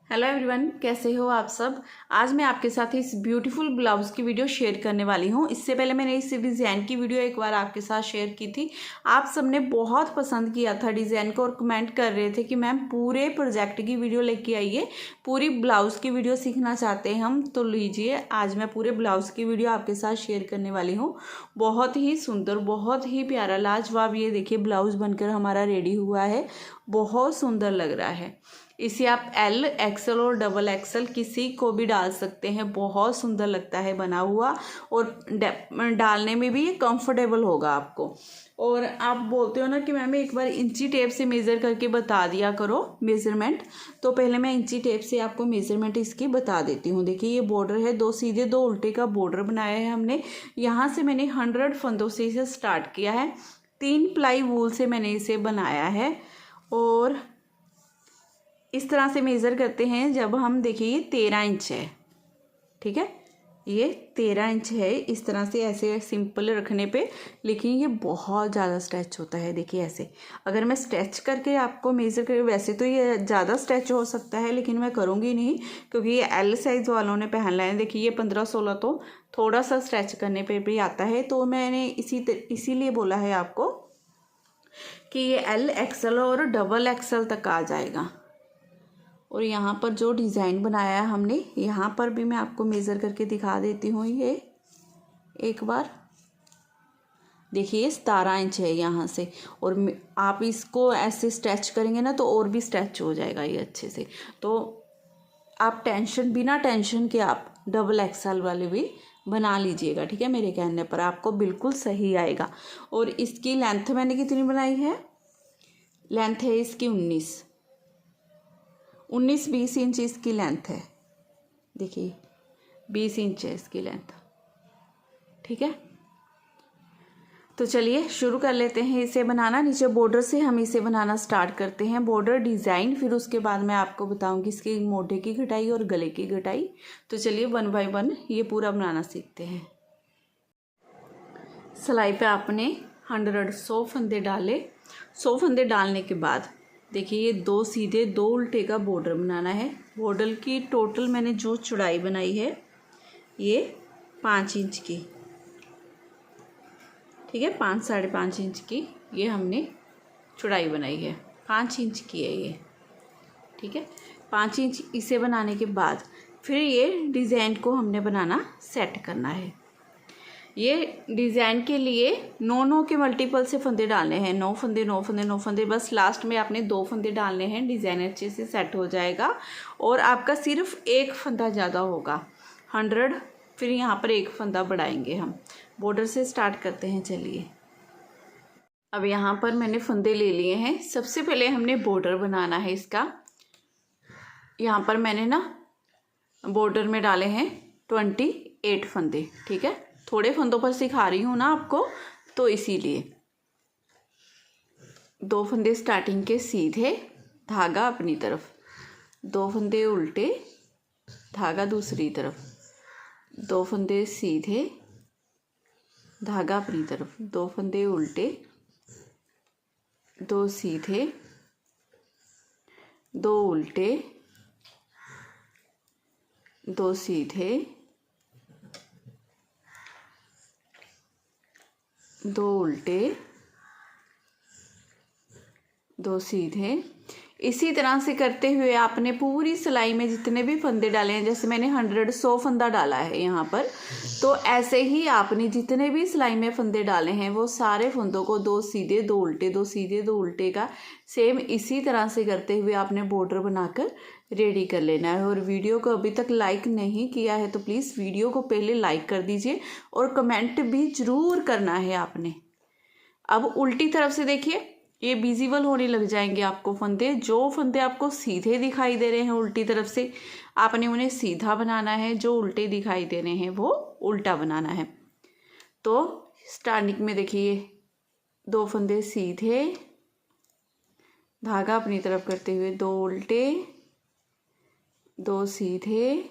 Hello everyone, कैसे हो आप सब। आज मैं आपके साथ इस ब्यूटीफुल ब्लाउज़ की वीडियो शेयर करने वाली हूँ। इससे पहले मैंने इस डिज़ाइन की वीडियो एक बार आपके साथ शेयर की थी। आप सबने बहुत पसंद किया था डिज़ाइन को और कमेंट कर रहे थे कि मैम पूरे प्रोजेक्ट की वीडियो लेके आइए, पूरी ब्लाउज़ की वीडियो सीखना चाहते हैं हम। तो लीजिए, आज मैं पूरे ब्लाउज़ की वीडियो आपके साथ शेयर करने वाली हूँ। बहुत ही सुंदर, बहुत ही प्यारा, लाजवाब। ये देखिए, ब्लाउज़ बनकर हमारा रेडी हुआ है। बहुत सुंदर लग रहा है। इसे आप एल, एक्सल और डबल एक्सल किसी को भी डाल सकते हैं। बहुत सुंदर लगता है बना हुआ, और डालने में भी ये कंफर्टेबल होगा आपको। और आप बोलते हो ना कि मैम एक बार इंची टेप से मेज़र करके बता दिया करो मेज़रमेंट। तो पहले मैं इंची टेप से आपको मेज़रमेंट इसकी बता देती हूँ। देखिए, ये बॉर्डर है, 2 सीधे 2 उल्टे का बॉर्डर बनाया है हमने। यहाँ से मैंने 100 फंदों से इसे स्टार्ट किया है। 3 प्लाई वूल से मैंने इसे बनाया है। और इस तरह से मेज़र करते हैं। जब हम देखिए, ये 13 इंच है, ठीक है, ये 13 इंच है। इस तरह से ऐसे सिंपल रखने पे, लेकिन ये बहुत ज़्यादा स्ट्रेच होता है। देखिए ऐसे, अगर मैं स्ट्रेच करके आपको मेज़र कर, वैसे तो ये ज़्यादा स्ट्रेच हो सकता है, लेकिन मैं करूँगी नहीं क्योंकि ये एल साइज़ वालों ने पहनना है। देखिए, ये 15-16 तो थोड़ा सा स्ट्रेच करने पर भी आता है। तो मैंने इसीलिए बोला है आपको कि ये एल, एक्सल और डबल एक्सल तक आ जाएगा। और यहाँ पर जो डिज़ाइन बनाया है हमने, यहाँ पर भी मैं आपको मेज़र करके दिखा देती हूँ। ये एक बार देखिए, 17 इंच है यहाँ से। और आप इसको ऐसे स्ट्रेच करेंगे ना तो और भी स्ट्रेच हो जाएगा ये अच्छे से। तो आप बिना टेंशन के आप डबल एक्सल वाले भी बना लीजिएगा, ठीक है। मेरे कहने पर आपको बिल्कुल सही आएगा। और इसकी लेंथ मैंने कितनी बनाई है, लेंथ है इसकी 19-20 इंच इसकी लेंथ है। देखिए, 20 इंच है इसकी लेंथ, ठीक है। तो चलिए शुरू कर लेते हैं इसे बनाना। नीचे बॉर्डर से हम इसे बनाना स्टार्ट करते हैं, बॉर्डर डिज़ाइन। फिर उसके बाद मैं आपको बताऊंगी इसकी मोढे की घटाई और गले की घटाई। तो चलिए 1 बाय 1 ये पूरा बनाना सीखते हैं। सिलाई पे आपने 100 फंदे डाले। 100 फंदे डालने के बाद देखिए, ये 2 सीधे 2 उल्टे का बॉर्डर बनाना है। बॉर्डर की टोटल मैंने जो चौड़ाई बनाई है, ये 5 इंच की, ठीक है। 5-5.5 इंच की ये हमने चौड़ाई बनाई है। 5 इंच की है ये, ठीक है। 5 इंच इसे बनाने के बाद फिर ये डिज़ाइन को हमने बनाना सेट करना है। ये डिज़ाइन के लिए 9 के मल्टीपल से फंदे डालने हैं। 9 फंदे 9 फंदे 9 फंदे, बस लास्ट में आपने 2 फंदे डालने हैं। डिज़ाइन अच्छे से सेट हो जाएगा और आपका सिर्फ एक फंदा ज़्यादा होगा। 100, फिर यहाँ पर एक फंदा बढ़ाएंगे हम। बॉर्डर से स्टार्ट करते हैं, चलिए। अब यहाँ पर मैंने फंदे ले लिए हैं। सबसे पहले हमने बॉर्डर बनाना है इसका। यहाँ पर मैंने ना बॉर्डर में डाले हैं 28 फंदे, ठीक है। थोड़े फंदों पर सिखा रही हूँ ना आपको, तो इसीलिए 2 फंदे स्टार्टिंग के सीधे, धागा अपनी तरफ, 2 फंदे उल्टे, धागा दूसरी तरफ, 2 फंदे सीधे, धागा अपनी तरफ, 2 फंदे उल्टे, 2 सीधे, 2 उल्टे, 2 सीधे, 2 उल्टे, 2 सीधे। इसी तरह से करते हुए आपने पूरी सिलाई में जितने भी फंदे डाले हैं, जैसे मैंने 100 फंदा डाला है यहाँ पर, तो ऐसे ही आपने जितने भी सिलाई में फंदे डाले हैं वो सारे फंदों को 2 सीधे 2 उल्टे, 2 सीधे 2 उल्टे का सेम इसी तरह से करते हुए आपने बॉर्डर बनाकर रेडी कर लेना है। और वीडियो को अभी तक लाइक नहीं किया है तो प्लीज़ वीडियो को पहले लाइक कर दीजिए और कमेंट भी ज़रूर करना है आपने। अब उल्टी तरफ से देखिए, ये विजिबल होने लग जाएंगे आपको फंदे। जो फंदे आपको सीधे दिखाई दे रहे हैं उल्टी तरफ से, आपने उन्हें सीधा बनाना है। जो उल्टे दिखाई दे रहे हैं वो उल्टा बनाना है। तो स्टार्टिंग में देखिए, 2 फंदे सीधे, धागा अपनी तरफ करते हुए 2 उल्टे, 2 सीधे,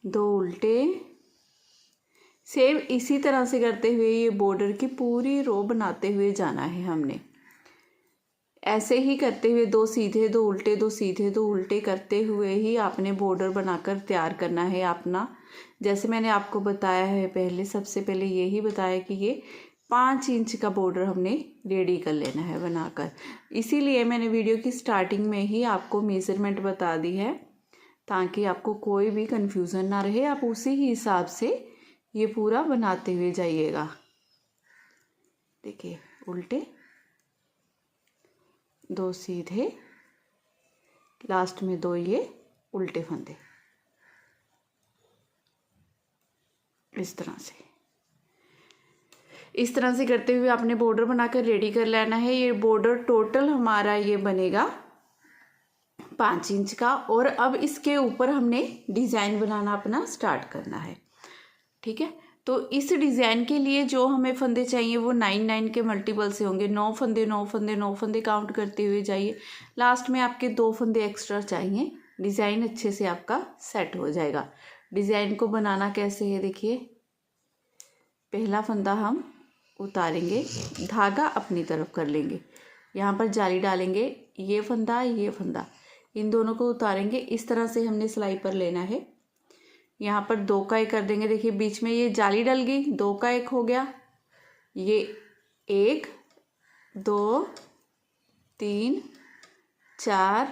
2 उल्टे। सेम इसी तरह से करते हुए ये बॉर्डर की पूरी रो बनाते हुए जाना है हमने। ऐसे ही करते हुए 2 सीधे 2 उल्टे 2 सीधे 2 उल्टे करते हुए ही आपने बॉर्डर बनाकर तैयार करना है अपना। जैसे मैंने आपको बताया है पहले, सबसे पहले यही बताया कि ये 5 इंच का बॉर्डर हमने रेडी कर लेना है बनाकर। इसीलिए मैंने वीडियो की स्टार्टिंग में ही आपको मेज़रमेंट बता दी है, ताकि आपको कोई भी कन्फ्यूज़न ना रहे। आप उसी ही हिसाब से ये पूरा बनाते हुए जाइएगा। देखिए, उल्टे 2 सीधे, लास्ट में 2 ये उल्टे फंदे, इस तरह से करते हुए आपने बॉर्डर बनाकर रेडी कर लेना है। ये बॉर्डर टोटल हमारा ये बनेगा 5 इंच का। और अब इसके ऊपर हमने डिज़ाइन बनाना अपना स्टार्ट करना है, ठीक है। तो इस डिज़ाइन के लिए जो हमें फंदे चाहिए वो 9 के मल्टीपल से होंगे। 9 फंदे 9 फंदे 9 फंदे काउंट करते हुए जाइए। लास्ट में आपके 2 फंदे एक्स्ट्रा चाहिए, डिज़ाइन अच्छे से आपका सेट हो जाएगा। डिज़ाइन को बनाना कैसे है देखिए, पहला फंदा हम उतारेंगे, धागा अपनी तरफ कर लेंगे, यहाँ पर जाली डालेंगे, ये फंदा इन दोनों को उतारेंगे। इस तरह से हमने सिलाई पर लेना है। यहाँ पर 2 का 1 कर देंगे। देखिए बीच में ये जाली डल गई, 2 का 1 हो गया। ये 1 2 3 4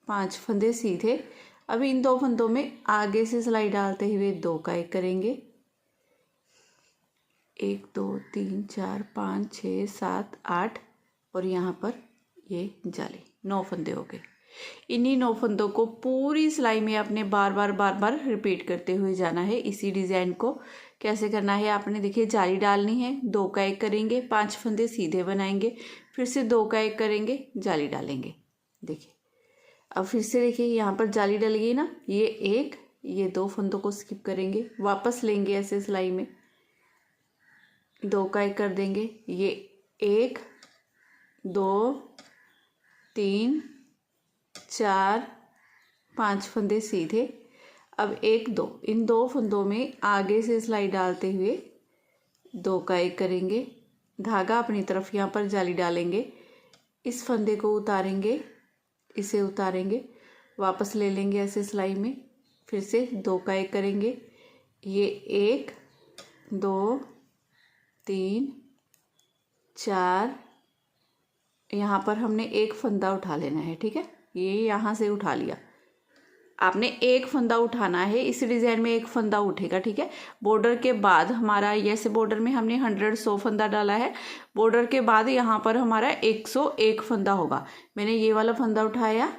5 फंदे सीधे। अब इन 2 फंदों में आगे से सिलाई डालते हुए 2 का 1 करेंगे। 1 2 3 4 5 6 7 8 और यहाँ पर ये जाली, 9 फंदे हो गए। इन्हीं 9 फंदों को पूरी सिलाई में आपने बार बार रिपीट करते हुए जाना है। इसी डिज़ाइन को कैसे करना है आपने, देखिए जाली डालनी है, 2 का 1 करेंगे, 5 फंदे सीधे बनाएंगे, फिर से 2 का 1 करेंगे, जाली डालेंगे। देखिए अब फिर से देखिए यहाँ पर जाली डल गई ना, ये 1 ये 2 फंदों को स्किप करेंगे, वापस लेंगे ऐसे सिलाई में, 2 का 1 कर देंगे, ये 1 2 3 4 5 फंदे सीधे। अब 1 2 इन 2 फंदों में आगे से सिलाई डालते हुए 2 का 1 करेंगे, धागा अपनी तरफ यहाँ पर जाली डालेंगे, इस फंदे को उतारेंगे, इसे उतारेंगे, वापस ले लेंगे ऐसे सिलाई में, फिर से 2 का 1 करेंगे, ये 1 2 3 4 यहाँ पर हमने 1 फंदा उठा लेना है, ठीक है। ये यहाँ से उठा लिया, आपने 1 फंदा उठाना है। इस डिज़ाइन में 1 फंदा उठेगा, ठीक है। बॉर्डर के बाद हमारा जैसे बॉर्डर में हमने 100 फंदा डाला है, बॉर्डर के बाद यहाँ पर हमारा 101 फंदा होगा। मैंने ये वाला फंदा उठाया,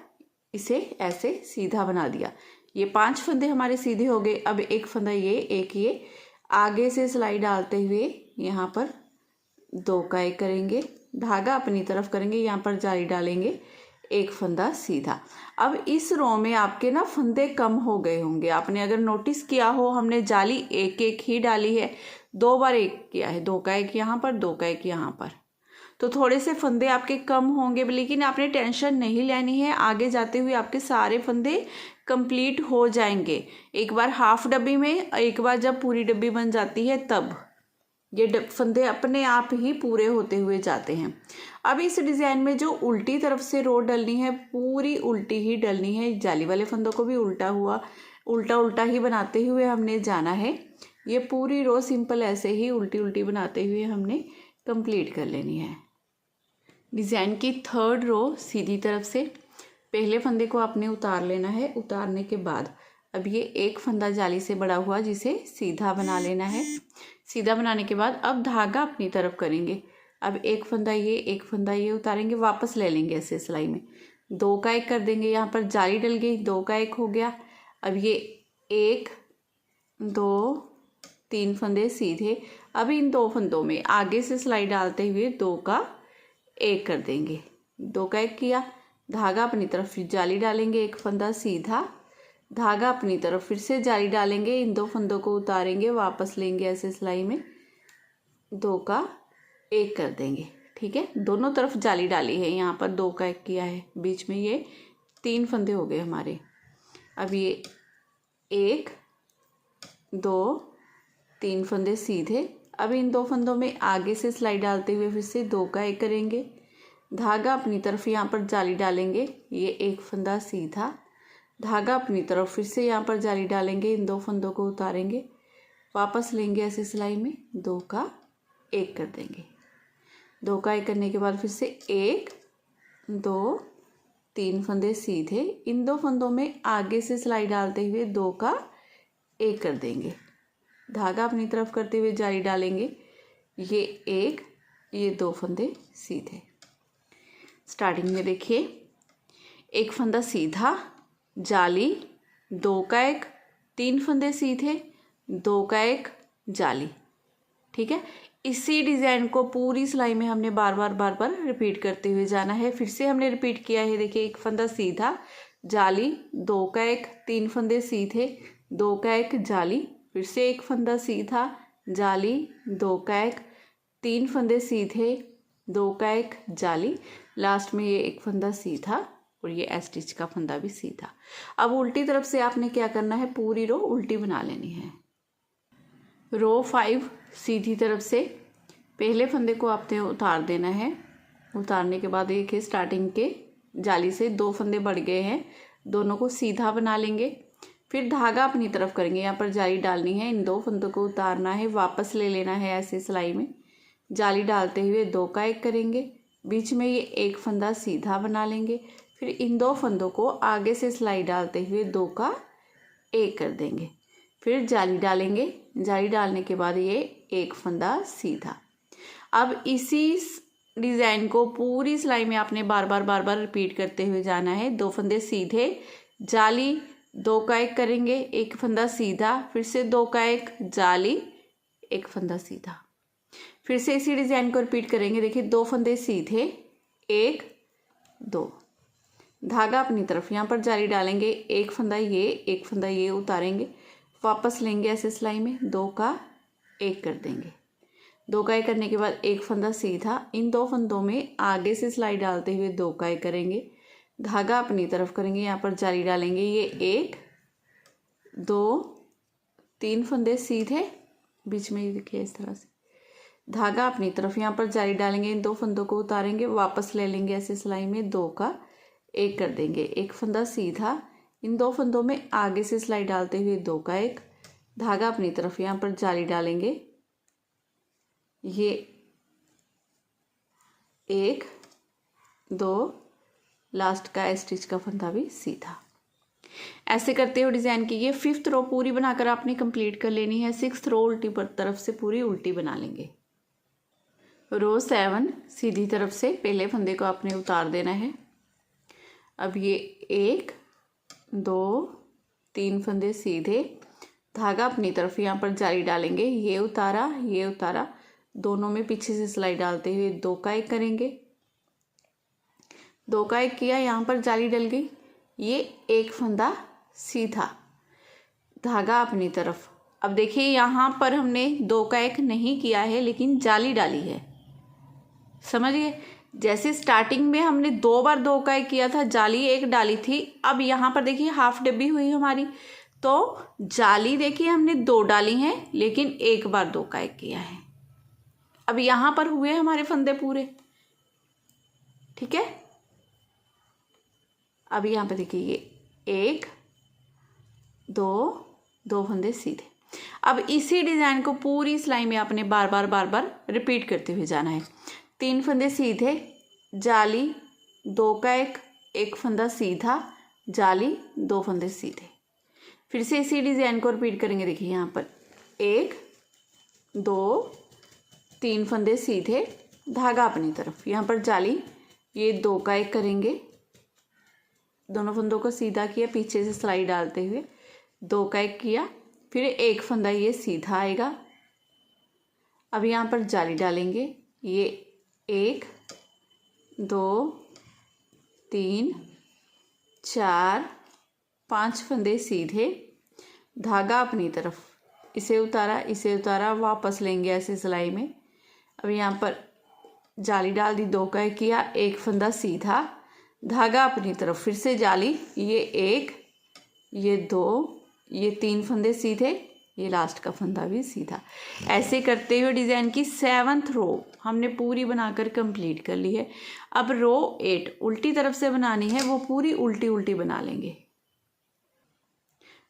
इसे ऐसे सीधा बना दिया, ये 5 फंदे हमारे सीधे हो गए। अब 1 फंदा ये, 1 ये, आगे से सिलाई डालते हुए यहाँ पर 2 का 1 करेंगे, धागा अपनी तरफ करेंगे, यहाँ पर जाली डालेंगे, 1 फंदा सीधा। अब इस रो में आपके ना फंदे कम हो गए होंगे, आपने अगर नोटिस किया हो, हमने जाली 1 ही डाली है, 2 बार 1 किया है, 2 का 1 यहाँ पर, 2 का 1 यहाँ पर, तो थोड़े से फंदे आपके कम होंगे। लेकिन आपने टेंशन नहीं लेनी है, आगे जाते हुए आपके सारे फंदे कंप्लीट हो जाएंगे। एक बार हाफ डब्बी में, एक बार जब पूरी डब्बी बन जाती है तब ये फंदे अपने आप ही पूरे होते हुए जाते हैं। अब इस डिज़ाइन में जो उल्टी तरफ से रो डलनी है, पूरी उल्टी ही डलनी है। जाली वाले फंदों को भी उल्टा ही बनाते हुए हमने जाना है। ये पूरी रो सिंपल ऐसे ही उल्टी बनाते हुए हमने कंप्लीट कर लेनी है। डिज़ाइन की 3rd रो सीधी तरफ से पहले फंदे को आपने उतार लेना है। उतारने के बाद अब ये 1 फंदा जाली से बड़ा हुआ, जिसे सीधा बना लेना है। सीधा बनाने के बाद अब धागा अपनी तरफ करेंगे। अब 1 फंदा ये, 1 फंदा ये उतारेंगे, वापस ले लेंगे ऐसे सिलाई में, 2 का 1 कर देंगे, यहाँ पर जाली डल गई, 2 का 1 हो गया। अब ये 1 2 3 फंदे सीधे। अब इन 2 फंदों में आगे से सिलाई डालते हुए 2 का 1 कर देंगे, 2 का 1 किया, धागा अपनी तरफ जाली डालेंगे, 1 फंदा सीधा, धागा अपनी तरफ फिर से जाली डालेंगे, इन 2 फंदों को उतारेंगे, वापस लेंगे ऐसे सिलाई में, 2 का 1 कर देंगे, ठीक है। दोनों तरफ जाली डाली है, यहाँ पर 2 का 1 किया है, बीच में ये 3 फंदे हो गए हमारे। अब ये 1 2 3 फंदे सीधे। अब इन 2 फंदों में आगे से सिलाई डालते हुए फिर से 2 का 1 करेंगे, धागा अपनी तरफ यहाँ पर जाली डालेंगे, ये एक फंदा सीधा, धागा अपनी तरफ फिर से यहाँ पर जाली डालेंगे, इन 2 फंदों को उतारेंगे, वापस लेंगे ऐसे सिलाई में, 2 का 1 कर देंगे। 2 का 1 करने के बाद फिर से 1 2 3 फंदे सीधे, इन 2 फंदों में आगे से सिलाई डालते हुए 2 का 1 कर देंगे, धागा अपनी तरफ करते हुए जाली डालेंगे, ये 1 ये 2 फंदे सीधे। स्टार्टिंग में देखिए 1 फंदा सीधा, जाली, 2 का 1, 3 फंदे सीधे, 2 का 1 जाली। ठीक है, इसी डिज़ाइन को पूरी सिलाई में हमने बार बार रिपीट करते हुए जाना है। फिर से हमने रिपीट किया है, देखिए 1 फंदा सीधा, जाली, 2 का 1, 3 फंदे सीधे, 2 का 1 जाली, फिर से 1 फंदा सीधा, जाली, 2 का 1, 3 फंदे सीधे, 2 का 1 जाली, लास्ट में ये 1 फंदा सीधा और ये स्टिच का फंदा भी सीधा। अब उल्टी तरफ से आपने क्या करना है, पूरी रो उल्टी बना लेनी है। रो 5 सीधी तरफ से पहले फंदे को आपने उतार देना है। उतारने के बाद देखिए स्टार्टिंग के जाली से 2 फंदे बढ़ गए हैं, दोनों को सीधा बना लेंगे, फिर धागा अपनी तरफ करेंगे, यहाँ पर जाली डालनी है, इन 2 फंदों को उतारना है, वापस ले लेना है ऐसे सिलाई में, जाली डालते हुए 2 का 1 करेंगे, बीच में ये 1 फंदा सीधा बना लेंगे, फिर इन 2 फंदों को आगे से सिलाई डालते हुए 2 का 1 कर देंगे, फिर जाली डालेंगे, जाली डालने के बाद ये 1 फंदा सीधा। अब इसी डिज़ाइन को पूरी सिलाई में आपने बार बार रिपीट करते हुए जाना है। 2 फंदे सीधे, जाली, 2 का 1 करेंगे, 1 फंदा सीधा, फिर से 2 का 1 जाली, 1 फंदा सीधा, फिर से इसी डिज़ाइन को रिपीट करेंगे। देखिए 2 फंदे सीधे, 1 2, धागा अपनी तरफ, यहाँ पर जाली डालेंगे, 1 फंदा ये, 1 फंदा ये उतारेंगे, वापस लेंगे ऐसे सिलाई में, 2 का 1 कर देंगे, 2 का 1 करने के बाद 1 फंदा सीधा, इन 2 फंदों में आगे से सिलाई डालते हुए 2 का 1 करेंगे, धागा अपनी तरफ करेंगे, यहाँ पर जाली डालेंगे, ये 1 2 3 फंदे सीधे, बीच में देखिए इस तरह से, धागा अपनी तरफ, यहाँ पर जाली डालेंगे, इन 2 फंदों को उतारेंगे, वापस ले लेंगे ऐसे सिलाई में, 2 का 1 कर देंगे, 1 फंदा सीधा, इन 2 फंदों में आगे से सिलाई डालते हुए 2 का 1, धागा अपनी तरफ, यहाँ पर जाली डालेंगे, ये 1 2, लास्ट का स्टिच का फंदा भी सीधा। ऐसे करते हुए डिज़ाइन की ये 5th रो पूरी बनाकर आपने कंप्लीट कर लेनी है। 6th रो उल्टी तरफ से पूरी उल्टी बना लेंगे। रो 7 सीधी तरफ से पहले फंदे को आपने उतार देना है। अब ये 1 2 3 फंदे सीधे, धागा अपनी तरफ, यहाँ पर जाली डालेंगे, ये उतारा, दोनों में पीछे से सिलाई डालते हुए 2 का 1 करेंगे, 2 का 1 किया, यहाँ पर जाली डल गई, ये 1 फंदा सीधा, धागा अपनी तरफ। अब देखिए यहाँ पर हमने 2 का 1 नहीं किया है लेकिन जाली डाली है, समझ गए। जैसे स्टार्टिंग में हमने 2 बार 2 का 1 किया था, जाली 1 डाली थी, अब यहाँ पर देखिए हाफ डब्बी हुई हमारी, तो जाली देखिए हमने 2 डाली हैं लेकिन 1 बार 2 का 1 किया है। अब यहाँ पर हुए हमारे फंदे पूरे, ठीक है। अब यहाँ पर देखिए ये 1 2 फंदे सीधे। अब इसी डिज़ाइन को पूरी सिलाई में आपने बार बार रिपीट करते हुए जाना है। 3 फंदे सीधे, जाली, 2 का 1 फंदा सीधा, जाली, 2 फंदे सीधे। फिर से इसी डिज़ाइन को रिपीट करेंगे। देखिए यहाँ पर 1 2 3 फंदे सीधे, धागा अपनी तरफ, यहाँ पर जाली, ये 2 का 1 करेंगे, दोनों फंदों को सीधा किया, पीछे से सिलाई डालते हुए 2 का 1 किया, फिर 1 फंदा ये सीधा आएगा। अब यहाँ पर जाली डालेंगे, ये 1 2 3 4 5 फंदे सीधे, धागा अपनी तरफ, इसे उतारा, वापस लेंगे ऐसे सिलाई में। अब यहाँ पर जाली डाल दी, 2 का 1 किया, 1 फंदा सीधा, धागा अपनी तरफ, फिर से जाली, ये 1 ये 2 ये 3 फंदे सीधे, ये लास्ट का फंदा भी सीधा। ऐसे करते हुए डिज़ाइन की 7th रो हमने पूरी बनाकर कंप्लीट कर ली है। अब रो 8 उल्टी तरफ से बनानी है, वो पूरी उल्टी उल्टी बना लेंगे।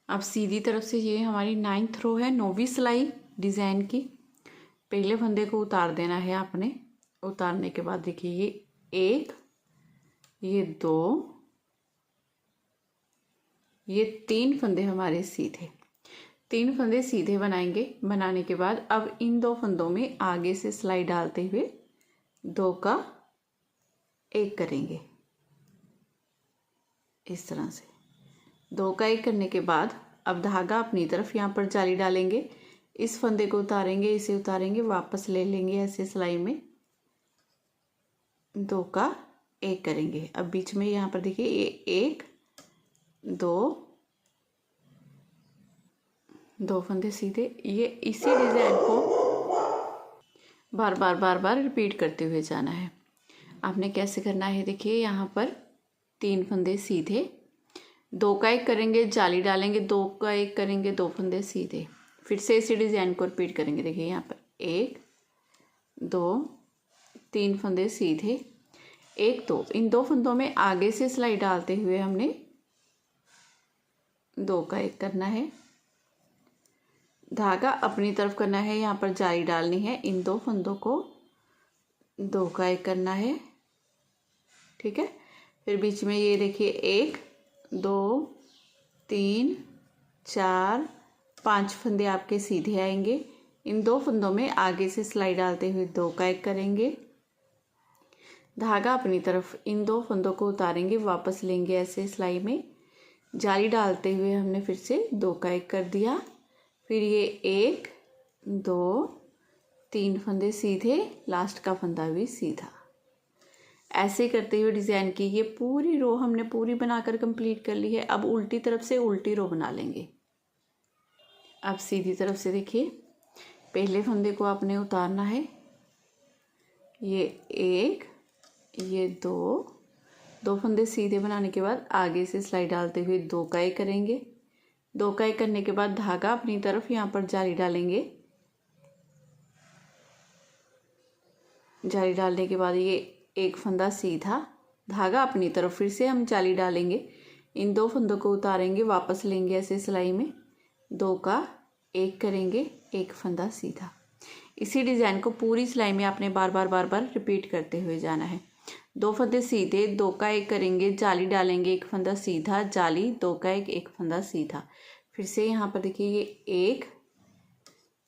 अब सीधी तरफ से ये हमारी 9th रो है, 9वीं सिलाई डिज़ाइन की। पहले फंदे को उतार देना है आपने। उतारने के बाद देखिए ये 1, ये 2, ये 3 फंदे हमारे सीधे, 3 फंदे सीधे बनाएंगे। बनाने के बाद अब इन 2 फंदों में आगे से सिलाई डालते हुए 2 का 1 करेंगे। इस तरह से 2 का 1 करने के बाद अब धागा अपनी तरफ यहाँ पर जाली डालेंगे। इस फंदे को उतारेंगे, इसे उतारेंगे, वापस ले लेंगे ऐसे सिलाई में, 2 का 1 करेंगे। अब बीच में यहाँ पर देखिए ये 1 2 फंदे सीधे। ये इसी डिज़ाइन को बार बार रिपीट करते हुए जाना है। आपने कैसे करना है देखिए, यहाँ पर 3 फंदे सीधे, 2 का 1 करेंगे, जाली डालेंगे, 2 का 1 करेंगे, 2 फंदे सीधे। फिर से इसी डिज़ाइन को रिपीट करेंगे। देखिए यहाँ पर 1 2 3 फंदे सीधे, 1 2, इन 2 फंदों में आगे से सिलाई डालते हुए हमने 2 का 1 करना है। धागा अपनी तरफ करना है, यहाँ पर जाली डालनी है, इन 2 फंदों को 2 का 1 करना है। ठीक है। फिर बीच में ये देखिए 1 2 3 4 5 फंदे आपके सीधे आएंगे। इन 2 फंदों में आगे से सिलाई डालते हुए 2 का 1 करेंगे। धागा अपनी तरफ, इन 2 फंदों को उतारेंगे, वापस लेंगे ऐसे सिलाई में, जाली डालते हुए हमने फिर से 2 का 1 कर दिया। फिर ये 1 2 3 फंदे सीधे, लास्ट का फंदा भी सीधा। ऐसे करते हुए डिज़ाइन की ये पूरी रो हमने पूरी बनाकर कंप्लीट कर ली है। अब उल्टी तरफ से उल्टी रो बना लेंगे। अब सीधी तरफ से देखिए, पहले फंदे को आपने उतारना है, ये 1 ये 2 फंदे सीधे बनाने के बाद आगे से सिलाई डालते हुए 2 का 1 करेंगे। 2 का 1 करने के बाद धागा अपनी तरफ यहाँ पर जाली डालेंगे। जाली डालने के बाद ये 1 फंदा सीधा, धागा अपनी तरफ, फिर से हम जाली डालेंगे, इन 2 फंदों को उतारेंगे, वापस लेंगे ऐसे सिलाई में, 2 का 1 करेंगे, 1 फंदा सीधा। इसी डिज़ाइन को पूरी सिलाई में आपने बार बार रिपीट करते हुए जाना है। 2 फंदे सीधे, 2 का 1 करेंगे, जाली डालेंगे, 1 फंदा सीधा, जाली, 2 का 1 फंदा सीधा। फिर से यहाँ पर देखिए ये 1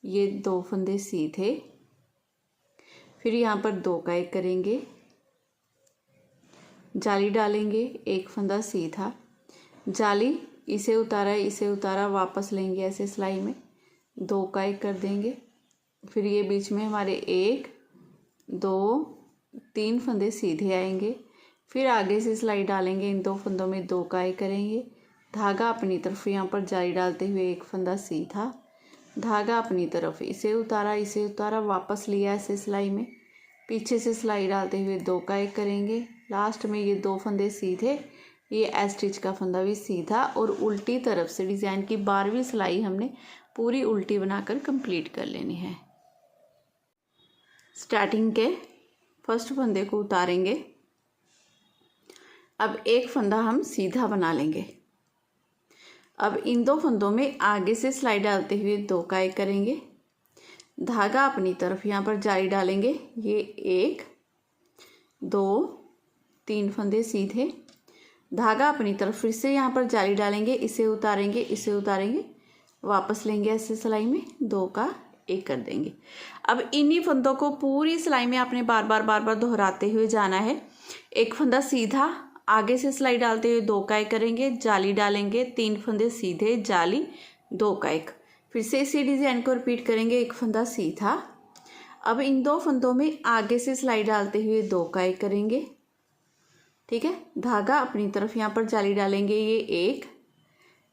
ये 2 फंदे सीधे, फिर यहाँ पर 2 का 1 करेंगे, जाली डालेंगे, 1 फंदा सीधा, जाली, इसे उतारा, इसे उतारा, वापस लेंगे ऐसे सिलाई में, 2 का 1 कर देंगे। फिर ये बीच में हमारे 1 2 3 फंदे सीधे आएंगे, फिर आगे से सिलाई डालेंगे, इन 2 फंदों में 2 का 1 करेंगे, धागा अपनी तरफ यहाँ पर जाली डालते हुए 1 फंदा सीधा, धागा अपनी तरफ, इसे उतारा, वापस लिया ऐसे सिलाई में, पीछे से सिलाई डालते हुए 2 का 1 करेंगे, लास्ट में ये 2 फंदे सीधे, ये एस्टिच का फंदा भी सीधा, और उल्टी तरफ से डिज़ाइन की 12वीं सिलाई हमने पूरी उल्टी बनाकर कंप्लीट कर लेनी है। स्टार्टिंग के फर्स्ट फंदे को उतारेंगे। अब 1 फंदा हम सीधा बना लेंगे। अब इन 2 फंदों में आगे से सिलाई डालते हुए 2 का 1 करेंगे, धागा अपनी तरफ यहाँ पर जाली डालेंगे, ये 1 2 3 फंदे सीधे, धागा अपनी तरफ, फिर से यहाँ पर जाली डालेंगे, इसे उतारेंगे, वापस लेंगे ऐसे सिलाई में, 2 का 1 कर देंगे। अब इन्हीं फंदों को पूरी सिलाई में आपने बार बार दोहराते हुए जाना है। 1 फंदा सीधा, आगे से सिलाई डालते हुए 2 का 1 करेंगे, जाली डालेंगे, 3 फंदे सीधे, जाली, 2 का 1, फिर से इसी डिज़ाइन को रिपीट करेंगे, 1 फंदा सीधा। अब इन 2 फंदों में आगे से सिलाई डालते हुए 2 का 1 करेंगे। ठीक है, धागा अपनी तरफ यहाँ पर जाली डालेंगे, ये 1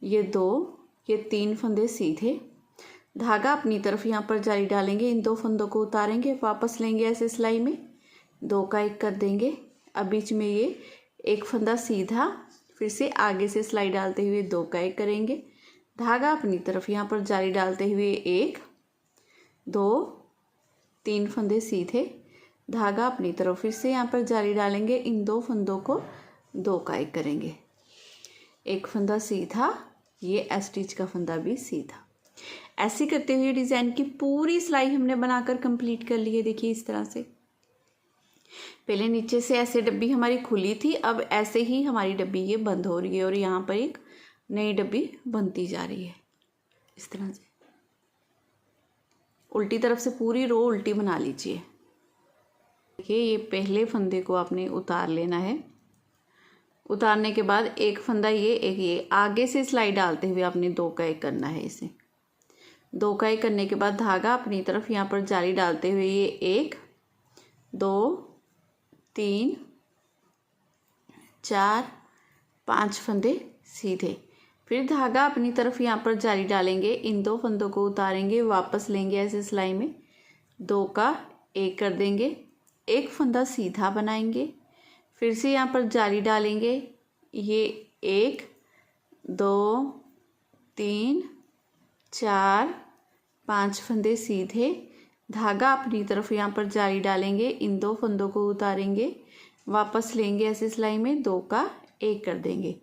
ये 2 ये 3 फंदे सीधे, धागा अपनी तरफ यहाँ पर जाली डालेंगे, इन 2 फंदों को उतारेंगे, वापस लेंगे ऐसे सिलाई में, 2 का 1 कर देंगे। अब बीच में ये 1 फंदा सीधा, फिर से आगे से सिलाई डालते हुए 2 का 1 करेंगे, धागा अपनी तरफ यहाँ पर जाली डालते हुए 1 2 3 फंदे सीधे, धागा अपनी तरफ फिर से यहाँ पर जाली डालेंगे, इन 2 फंदों को 2 का 1 करेंगे, एक फंदा सीधा, ये स्टिच का फंदा भी सीधा। ऐसे करते हुए डिज़ाइन की पूरी सिलाई हमने बनाकर कंप्लीट कर ली है। देखिए इस तरह से, पहले नीचे से ऐसे डब्बी हमारी खुली थी, अब ऐसे ही हमारी डब्बी ये बंद हो रही है और यहाँ पर एक नई डब्बी बनती जा रही है। इस तरह से उल्टी तरफ से पूरी रो उल्टी बना लीजिए। देखिए ये पहले फंदे को आपने उतार लेना है, उतारने के बाद एक फंदा ये, एक ये, आगे से सिलाई डालते हुए आपने 2 का 1 करना है। इसे 2 का 1 करने के बाद धागा अपनी तरफ यहाँ पर जाली डालते हुए ये 1 2 3 4 5 फंदे सीधे, फिर धागा अपनी तरफ यहाँ पर जाली डालेंगे, इन 2 फंदों को उतारेंगे, वापस लेंगे ऐसे सिलाई में, 2 का 1 कर देंगे, एक फंदा सीधा बनाएंगे, फिर से यहाँ पर जाली डालेंगे, ये 1 2 3 4 5 फंदे सीधे, धागा अपनी तरफ यहाँ पर जाली डालेंगे, इन 2 फंदों को उतारेंगे, वापस लेंगे ऐसे सिलाई में, 2 का 1 कर देंगे,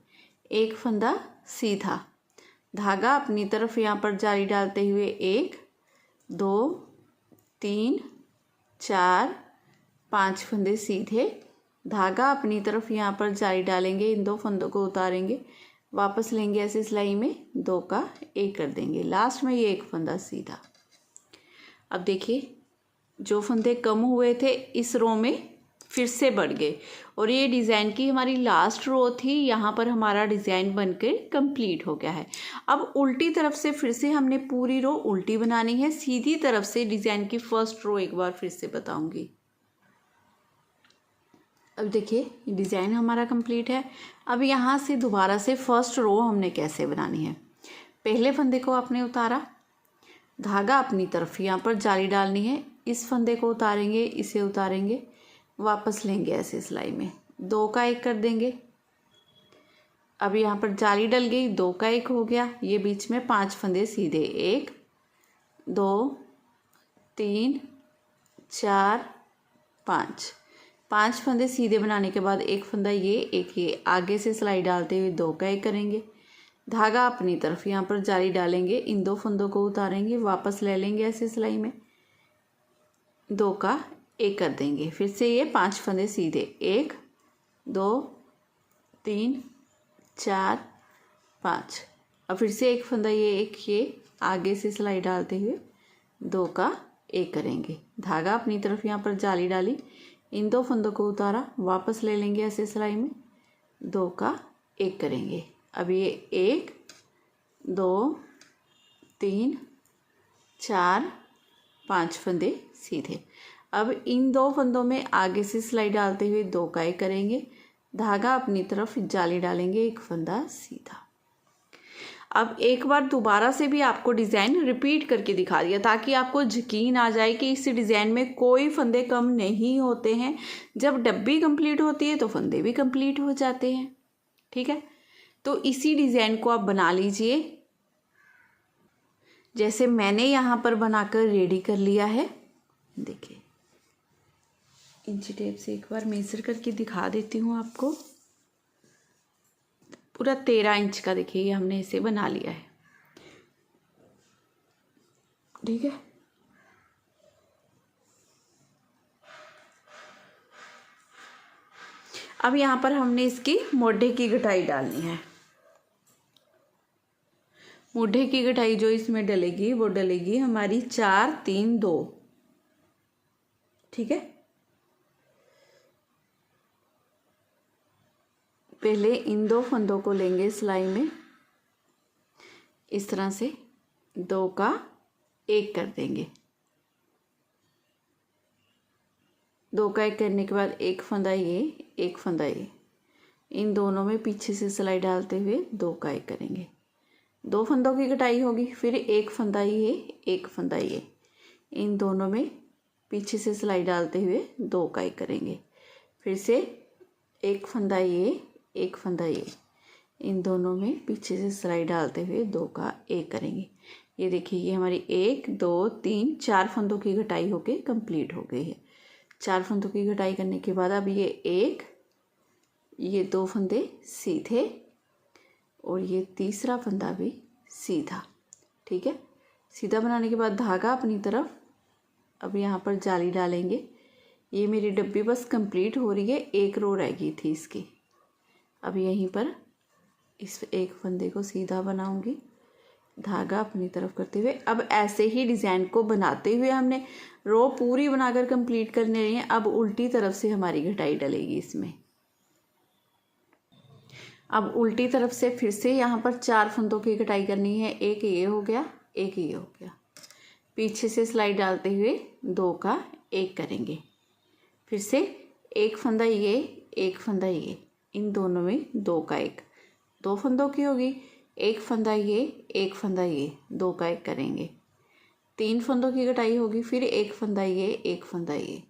एक फंदा सीधा, धागा अपनी तरफ यहाँ पर जाली डालते हुए 1 2 3 4 5 फंदे सीधे, धागा अपनी तरफ यहाँ पर जाली डालेंगे, इन 2 फंदों को उतारेंगे, वापस लेंगे ऐसे सिलाई में, 2 का 1 कर देंगे, लास्ट में ये एक फंदा सीधा। अब देखिए जो फंदे कम हुए थे इस रो में फिर से बढ़ गए और ये डिज़ाइन की हमारी लास्ट रो थी, यहाँ पर हमारा डिज़ाइन बनकर कंप्लीट हो गया है। अब उल्टी तरफ से फिर से हमने पूरी रो उल्टी बनानी है, सीधी तरफ से डिज़ाइन की फर्स्ट रो एक बार फिर से बताऊंगी। अब देखिए डिज़ाइन हमारा कंप्लीट है। अब यहाँ से दोबारा से फर्स्ट रो हमने कैसे बनानी है, पहले फंदे को आपने उतारा, धागा अपनी तरफ यहाँ पर जाली डालनी है, इस फंदे को उतारेंगे, इसे उतारेंगे, वापस लेंगे ऐसे सिलाई में, 2 का 1 कर देंगे। अब यहाँ पर जाली डल गई, 2 का 1 हो गया, ये बीच में 5 फंदे सीधे, 1 2 3 4 5 फंदे सीधे बनाने के बाद एक फंदा ये, एक ये, आगे से सिलाई डालते हुए 2 का 1 करेंगे, धागा अपनी तरफ यहाँ पर जाली डालेंगे, इन 2 फंदों को उतारेंगे, वापस ले लेंगे ऐसे सिलाई में, 2 का 1 कर देंगे, फिर से ये 5 फंदे सीधे, 1 2 3 4 5, अब फिर से एक फंदा ये, एक ये, आगे से सिलाई डालते हुए 2 का 1 करेंगे, धागा अपनी तरफ यहाँ पर जाली डाली, इन 2 फंदों को उतारा, वापस ले लेंगे ऐसे सिलाई में, 2 का 1 करेंगे। अब ये 1 2 3 4 5 फंदे सीधे, अब इन 2 फंदों में आगे से सिलाई डालते हुए 2 का 1 करेंगे, धागा अपनी तरफ जाली डालेंगे, एक फंदा सीधा। अब एक बार दोबारा से भी आपको डिज़ाइन रिपीट करके दिखा दिया ताकि आपको यकीन आ जाए कि इस डिज़ाइन में कोई फंदे कम नहीं होते हैं। जब डब्बी कंप्लीट होती है तो फंदे भी कंप्लीट हो जाते हैं। ठीक है, तो इसी डिज़ाइन को आप बना लीजिए जैसे मैंने यहाँ पर बनाकर रेडी कर लिया है। देखिए इंची टेप से एक बार मेजर करके दिखा देती हूँ आपको। पूरा 13 इंच का देखिए ये हमने इसे बना लिया है। ठीक है, अब यहाँ पर हमने इसकी मोढे की गटाई डालनी है। मोढे की गटाई जो इसमें डलेगी वो डलेगी हमारी 4 3 2। ठीक है, पहले इन 2 फंदों को लेंगे सिलाई में, इस तरह से 2 का 1 कर देंगे। 2 का 1 करने के बाद एक फंदा ये, एक फंदा ये, इन दोनों में पीछे से सिलाई डालते हुए 2 का 1 करेंगे। 2 फंदों की कटाई होगी, फिर एक फंदा ये, एक फंदा ये, इन दोनों में पीछे से सिलाई डालते हुए 2 का 1 करेंगे। फिर से एक फंदा ये, एक फंदा ये, इन दोनों में पीछे से सिलाई डालते हुए 2 का 1 करेंगे। ये देखिए ये हमारी 1 2 3 4 फंदों की घटाई होके कंप्लीट हो गई है। 4 फंदों की घटाई करने के बाद अब ये 2 फंदे सीधे और ये तीसरा फंदा भी सीधा। ठीक है, सीधा बनाने के बाद धागा अपनी तरफ, अब यहाँ पर जाली डालेंगे। ये मेरी डब्बी बस कंप्लीट हो रही है, 1 रो रह गई थी इसकी। अब यहीं पर इस एक फंदे को सीधा बनाऊंगी, धागा अपनी तरफ करते हुए। अब ऐसे ही डिज़ाइन को बनाते हुए हमने रो पूरी बनाकर कंप्लीट करने रही है। अब उल्टी तरफ से हमारी घटाई डलेगी इसमें। अब उल्टी तरफ से फिर से यहाँ पर 4 फंदों की घटाई करनी है। एक ये हो गया, एक ये हो गया। पीछे से सिलाई डालते हुए 2 का 1 करेंगे। फिर से एक फंदा ये, एक फंदा ये, इन दोनों में 2 का 1, 2 फंदों की होगी। एक फंदा ये, एक फंदा ये, 2 का 1 करेंगे। 3 फंदों की घटाई होगी, फिर एक फंदा ये, एक फंदा ये,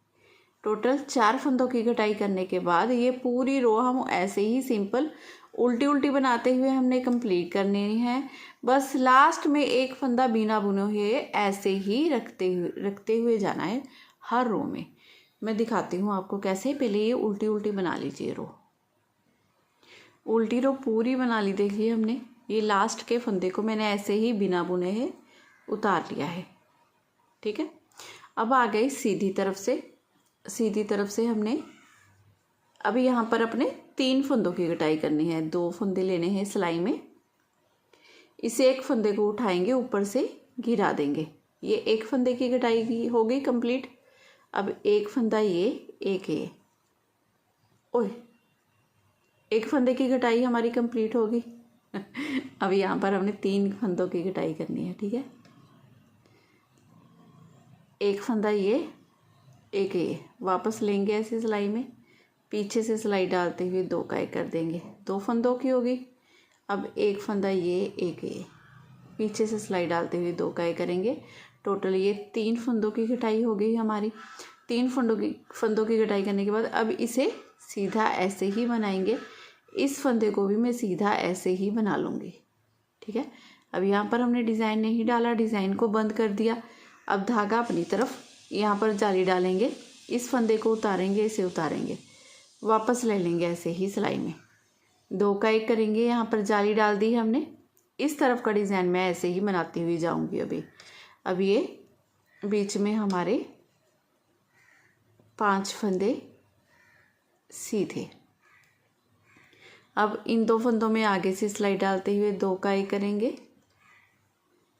टोटल 4 फंदों की घटाई करने के बाद ये पूरी रो हम ऐसे ही सिंपल उल्टी उल्टी बनाते हुए हमने कंप्लीट करनी है। बस लास्ट में एक फंदा बिना बुने हुए ऐसे ही रखते हुए जाना है हर रो में। मैं दिखाती हूँ आपको कैसे। पहले ये उल्टी उल्टी बना लीजिए रो, उल्टी रो पूरी बना ली। देखिए हमने ये लास्ट के फंदे को मैंने ऐसे ही बिना बुने है उतार लिया है। ठीक है, अब आ गई सीधी तरफ से। सीधी तरफ से हमने अभी यहाँ पर अपने 3 फंदों की घटाई करनी है। 2 फंदे लेने हैं सिलाई में, इसे एक फंदे को उठाएंगे, ऊपर से गिरा देंगे। ये एक फंदे की घटाई हो गई कंप्लीट। अब एक फंदा ये, एक ये, ओए एक फंदे की घटाई हमारी कंप्लीट होगी। अब यहाँ पर हमने 3 फंदों की घटाई करनी है। ठीक है, एक फंदा ये, एक ये, वापस लेंगे ऐसे सिलाई में, पीछे से सिलाई डालते हुए 2 का 1 कर देंगे। 2 फंदों की होगी। अब एक फंदा ये, एक ये, पीछे से सिलाई डालते हुए 2 का 1 करेंगे। टोटल ये 3 फंदों की घटाई हो गई हमारी। 3 फंदों की घटाई करने के बाद अब इसे सीधा ऐसे ही बनाएंगे। इस फंदे को भी मैं सीधा ऐसे ही बना लूँगी। ठीक है, अब यहाँ पर हमने डिज़ाइन नहीं डाला, डिज़ाइन को बंद कर दिया। अब धागा अपनी तरफ, यहाँ पर जाली डालेंगे, इस फंदे को उतारेंगे, इसे उतारेंगे, वापस ले लेंगे ऐसे ही सिलाई में। 2 का 1 करेंगे। यहाँ पर जाली डाल दी है हमने। इस तरफ का डिज़ाइन मैं ऐसे ही बनाती हुई जाऊँगी अभी। अब ये बीच में हमारे 5 फंदे सीधे। अब इन 2 फंदों में आगे से सिलाई डालते हुए 2 का 1 करेंगे,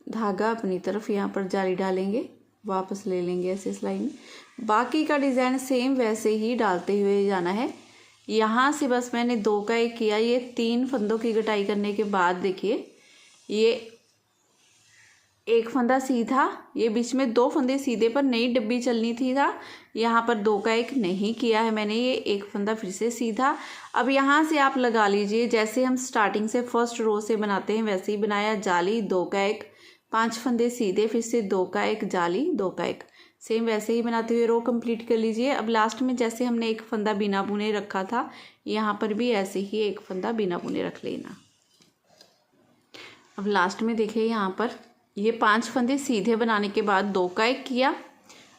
धागा अपनी तरफ, यहाँ पर जाली डालेंगे, वापस ले लेंगे ऐसे सिलाई में। बाकी का डिज़ाइन सेम वैसे ही डालते हुए जाना है। यहाँ से बस मैंने 2 का 1 किया। ये 3 फंदों की घटाई करने के बाद देखिए ये एक फंदा सीधा, ये बीच में 2 फंदे सीधे पर नई डब्बी चलनी थी था। यहाँ पर 2 का 1 नहीं किया है मैंने, ये एक फंदा फिर से सीधा। अब यहाँ से आप लगा लीजिए जैसे हम स्टार्टिंग से फर्स्ट रो से बनाते हैं वैसे ही बनाया। जाली, 2 का 1, 5 फंदे सीधे, फिर से 2 का 1 जाली, 2 का 1, सेम वैसे ही बनाते हुए रो कंप्लीट कर लीजिए। अब लास्ट में जैसे हमने एक फंदा बिना बुने रखा था, यहाँ पर भी ऐसे ही एक फंदा बिना बुने रख लेना। अब लास्ट में देखिए यहाँ पर ये 5 फंदे सीधे बनाने के बाद 2 का 1 किया।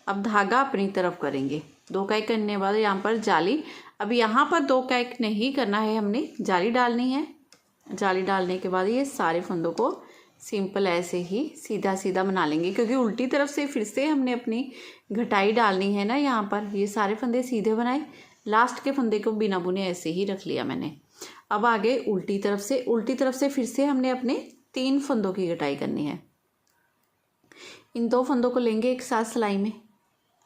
अब धागा अपनी तरफ करेंगे, 2 का 1 करने के बाद यहाँ पर जाली। अब यहाँ पर 2 का 1 नहीं करना है, हमने जाली डालनी है। जाली डालने के बाद ये सारे फंदों को सिंपल ऐसे ही सीधा सीधा बना लेंगे, क्योंकि उल्टी तरफ से फिर से हमने अपनी घटाई डालनी है ना। यहाँ पर ये सारे फंदे सीधे बनाए, लास्ट के फंदे को बिना बुने ऐसे ही रख लिया मैंने। अब आगे उल्टी तरफ से, उल्टी तरफ से फिर से हमने अपने 3 फंदों की घटाई करनी है। इन 2 फंदों को लेंगे एक साथ सिलाई में।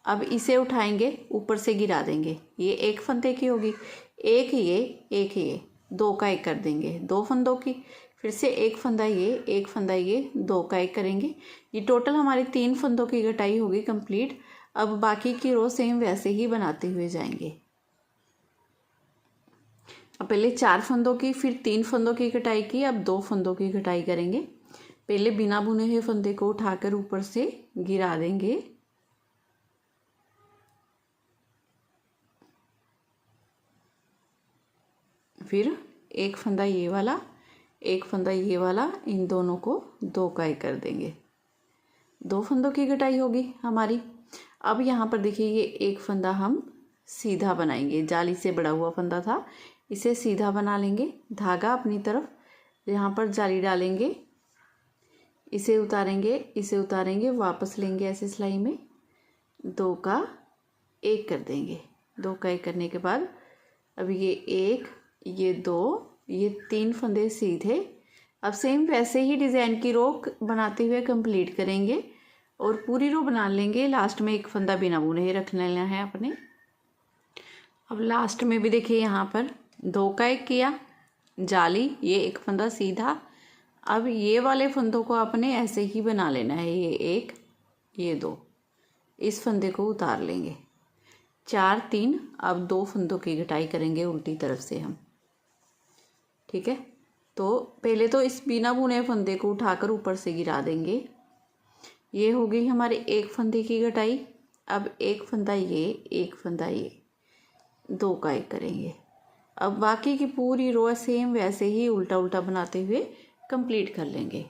अब इसे उठाएंगे, ऊपर से गिरा देंगे। ये एक फंदे की होगी, एक ये, एक ये, 2 का 1 कर देंगे। 2 फंदों की, फिर से एक फंदा ये, एक फंदा ये, 2 का 1 करेंगे। ये टोटल हमारी 3 फंदों की घटाई होगी कंप्लीट। अब बाकी की रो सेम वैसे ही बनाते हुए जाएंगे। अब पहले 4 फंदों की, फिर 3 फंदों की घटाई की, अब 2 फंदों की घटाई करेंगे। पहले बिना बुने हुए फंदे को उठाकर ऊपर से गिरा देंगे, फिर एक फंदा ये वाला, एक फंदा ये वाला, इन दोनों को 2 का 1 कर देंगे। 2 फंदों की कटाई होगी हमारी। अब यहाँ पर देखिए ये एक फंदा हम सीधा बनाएंगे, जाली से बड़ा हुआ फंदा था, इसे सीधा बना लेंगे। धागा अपनी तरफ यहाँ पर जाली डालेंगे, इसे उतारेंगे, वापस लेंगे ऐसे सिलाई में, 2 का 1 कर देंगे। 2 का 1 करने के बाद अब ये 1, ये 2, ये 3 फंदे सीधे। अब सेम वैसे ही डिज़ाइन की रो बनाते हुए कंप्लीट करेंगे और पूरी रो बना लेंगे। लास्ट में एक फंदा बिना बुने ही रख लेना है अपने। अब लास्ट में भी देखिए यहाँ पर 2 का 1 किया, जाली, ये एक फंदा सीधा। अब ये वाले फंदों को आपने ऐसे ही बना लेना है, ये 1, ये 2, इस फंदे को उतार लेंगे। 4 3, अब 2 फंदों की घटाई करेंगे उल्टी तरफ से हम। ठीक है, तो पहले तो इस बिना बुने फंदे को उठाकर ऊपर से गिरा देंगे। ये हो गई हमारे एक फंदे की घटाई। अब एक फंदा ये, एक फंदा ये, 2 का 1 करेंगे। अब बाकी की पूरी रो सेम वैसे ही उल्टा उल्टा बनाते हुए कंप्लीट कर लेंगे।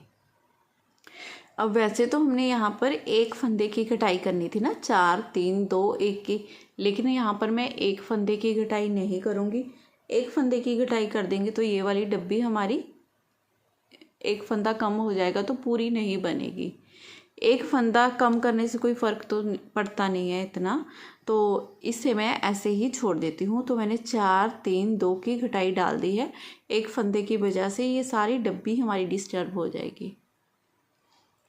अब वैसे तो हमने यहाँ पर एक फंदे की कटाई करनी थी ना, 4 3 2 1 की, लेकिन यहाँ पर मैं एक फंदे की कटाई नहीं करूँगी। एक फंदे की कटाई कर देंगे तो ये वाली डब्बी हमारी, एक फंदा कम हो जाएगा तो पूरी नहीं बनेगी। एक फंदा कम करने से कोई फ़र्क तो पड़ता नहीं है इतना, तो इससे मैं ऐसे ही छोड़ देती हूँ। तो मैंने 4 3 2 की घटाई डाल दी है। एक फंदे की वजह से ये सारी डब्बी हमारी डिस्टर्ब हो जाएगी,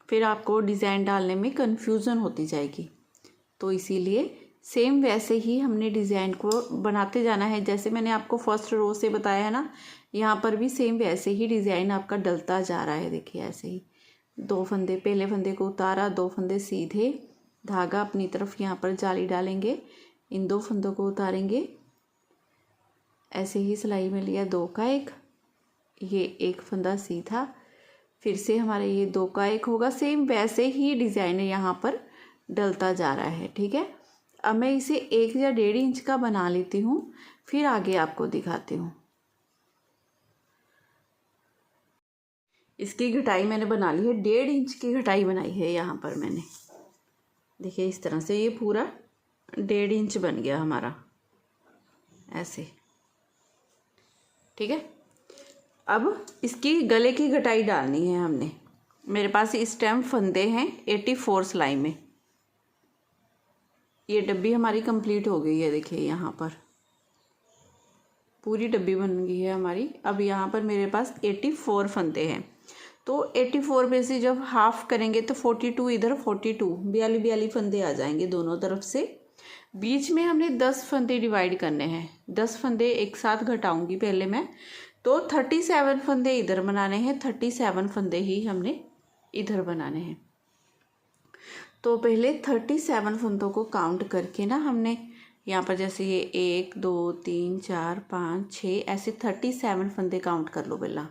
फिर आपको डिज़ाइन डालने में कन्फ्यूज़न होती जाएगी। तो इसीलिए सेम वैसे ही हमने डिज़ाइन को बनाते जाना है। जैसे मैंने आपको फर्स्ट रो से बताया है ना, यहाँ पर भी सेम वैसे ही डिज़ाइन आपका डलता जा रहा है। देखिए ऐसे ही 2 फंदे, पहले फंदे को उतारा, 2 फंदे सीधे, धागा अपनी तरफ यहाँ पर जाली डालेंगे, इन 2 फंदों को उतारेंगे, ऐसे ही सिलाई में लिया 2 का 1, ये एक फंदा सीधा, फिर से हमारा ये 2 का 1 होगा। सेम वैसे ही डिज़ाइन यहाँ पर डलता जा रहा है। ठीक है, अब मैं इसे 1 या 1.5 इंच का बना लेती हूँ, फिर आगे आपको दिखाती हूँ। इसकी घटाई मैंने बना ली है, 1.5 इंच की घटाई बनाई है यहाँ पर मैंने। देखिए इस तरह से ये पूरा 1.5 इंच बन गया हमारा ऐसे। ठीक है, अब इसकी गले की घटाई डालनी है हमने। मेरे पास इस टाइम फंदे हैं 84 सिलाई में। ये डब्बी हमारी कंप्लीट हो गई है। देखिए यहाँ पर पूरी डब्बी बन गई है हमारी। अब यहाँ पर मेरे पास 84 फंदे हैं, तो 84 में से जब हाफ करेंगे तो 42 इधर, 42 42 फंदे आ जाएंगे दोनों तरफ से। बीच में हमने 10 फंदे डिवाइड करने हैं। 10 फंदे एक साथ घटाऊंगी पहले मैं, तो 37 फंदे इधर बनाने हैं, 37 फंदे ही हमने इधर बनाने हैं। तो पहले 37 फंदों को काउंट करके ना हमने यहाँ पर, जैसे ये 1 2 3 4 5 6, ऐसे 37 फंदे काउंट कर लो पहला।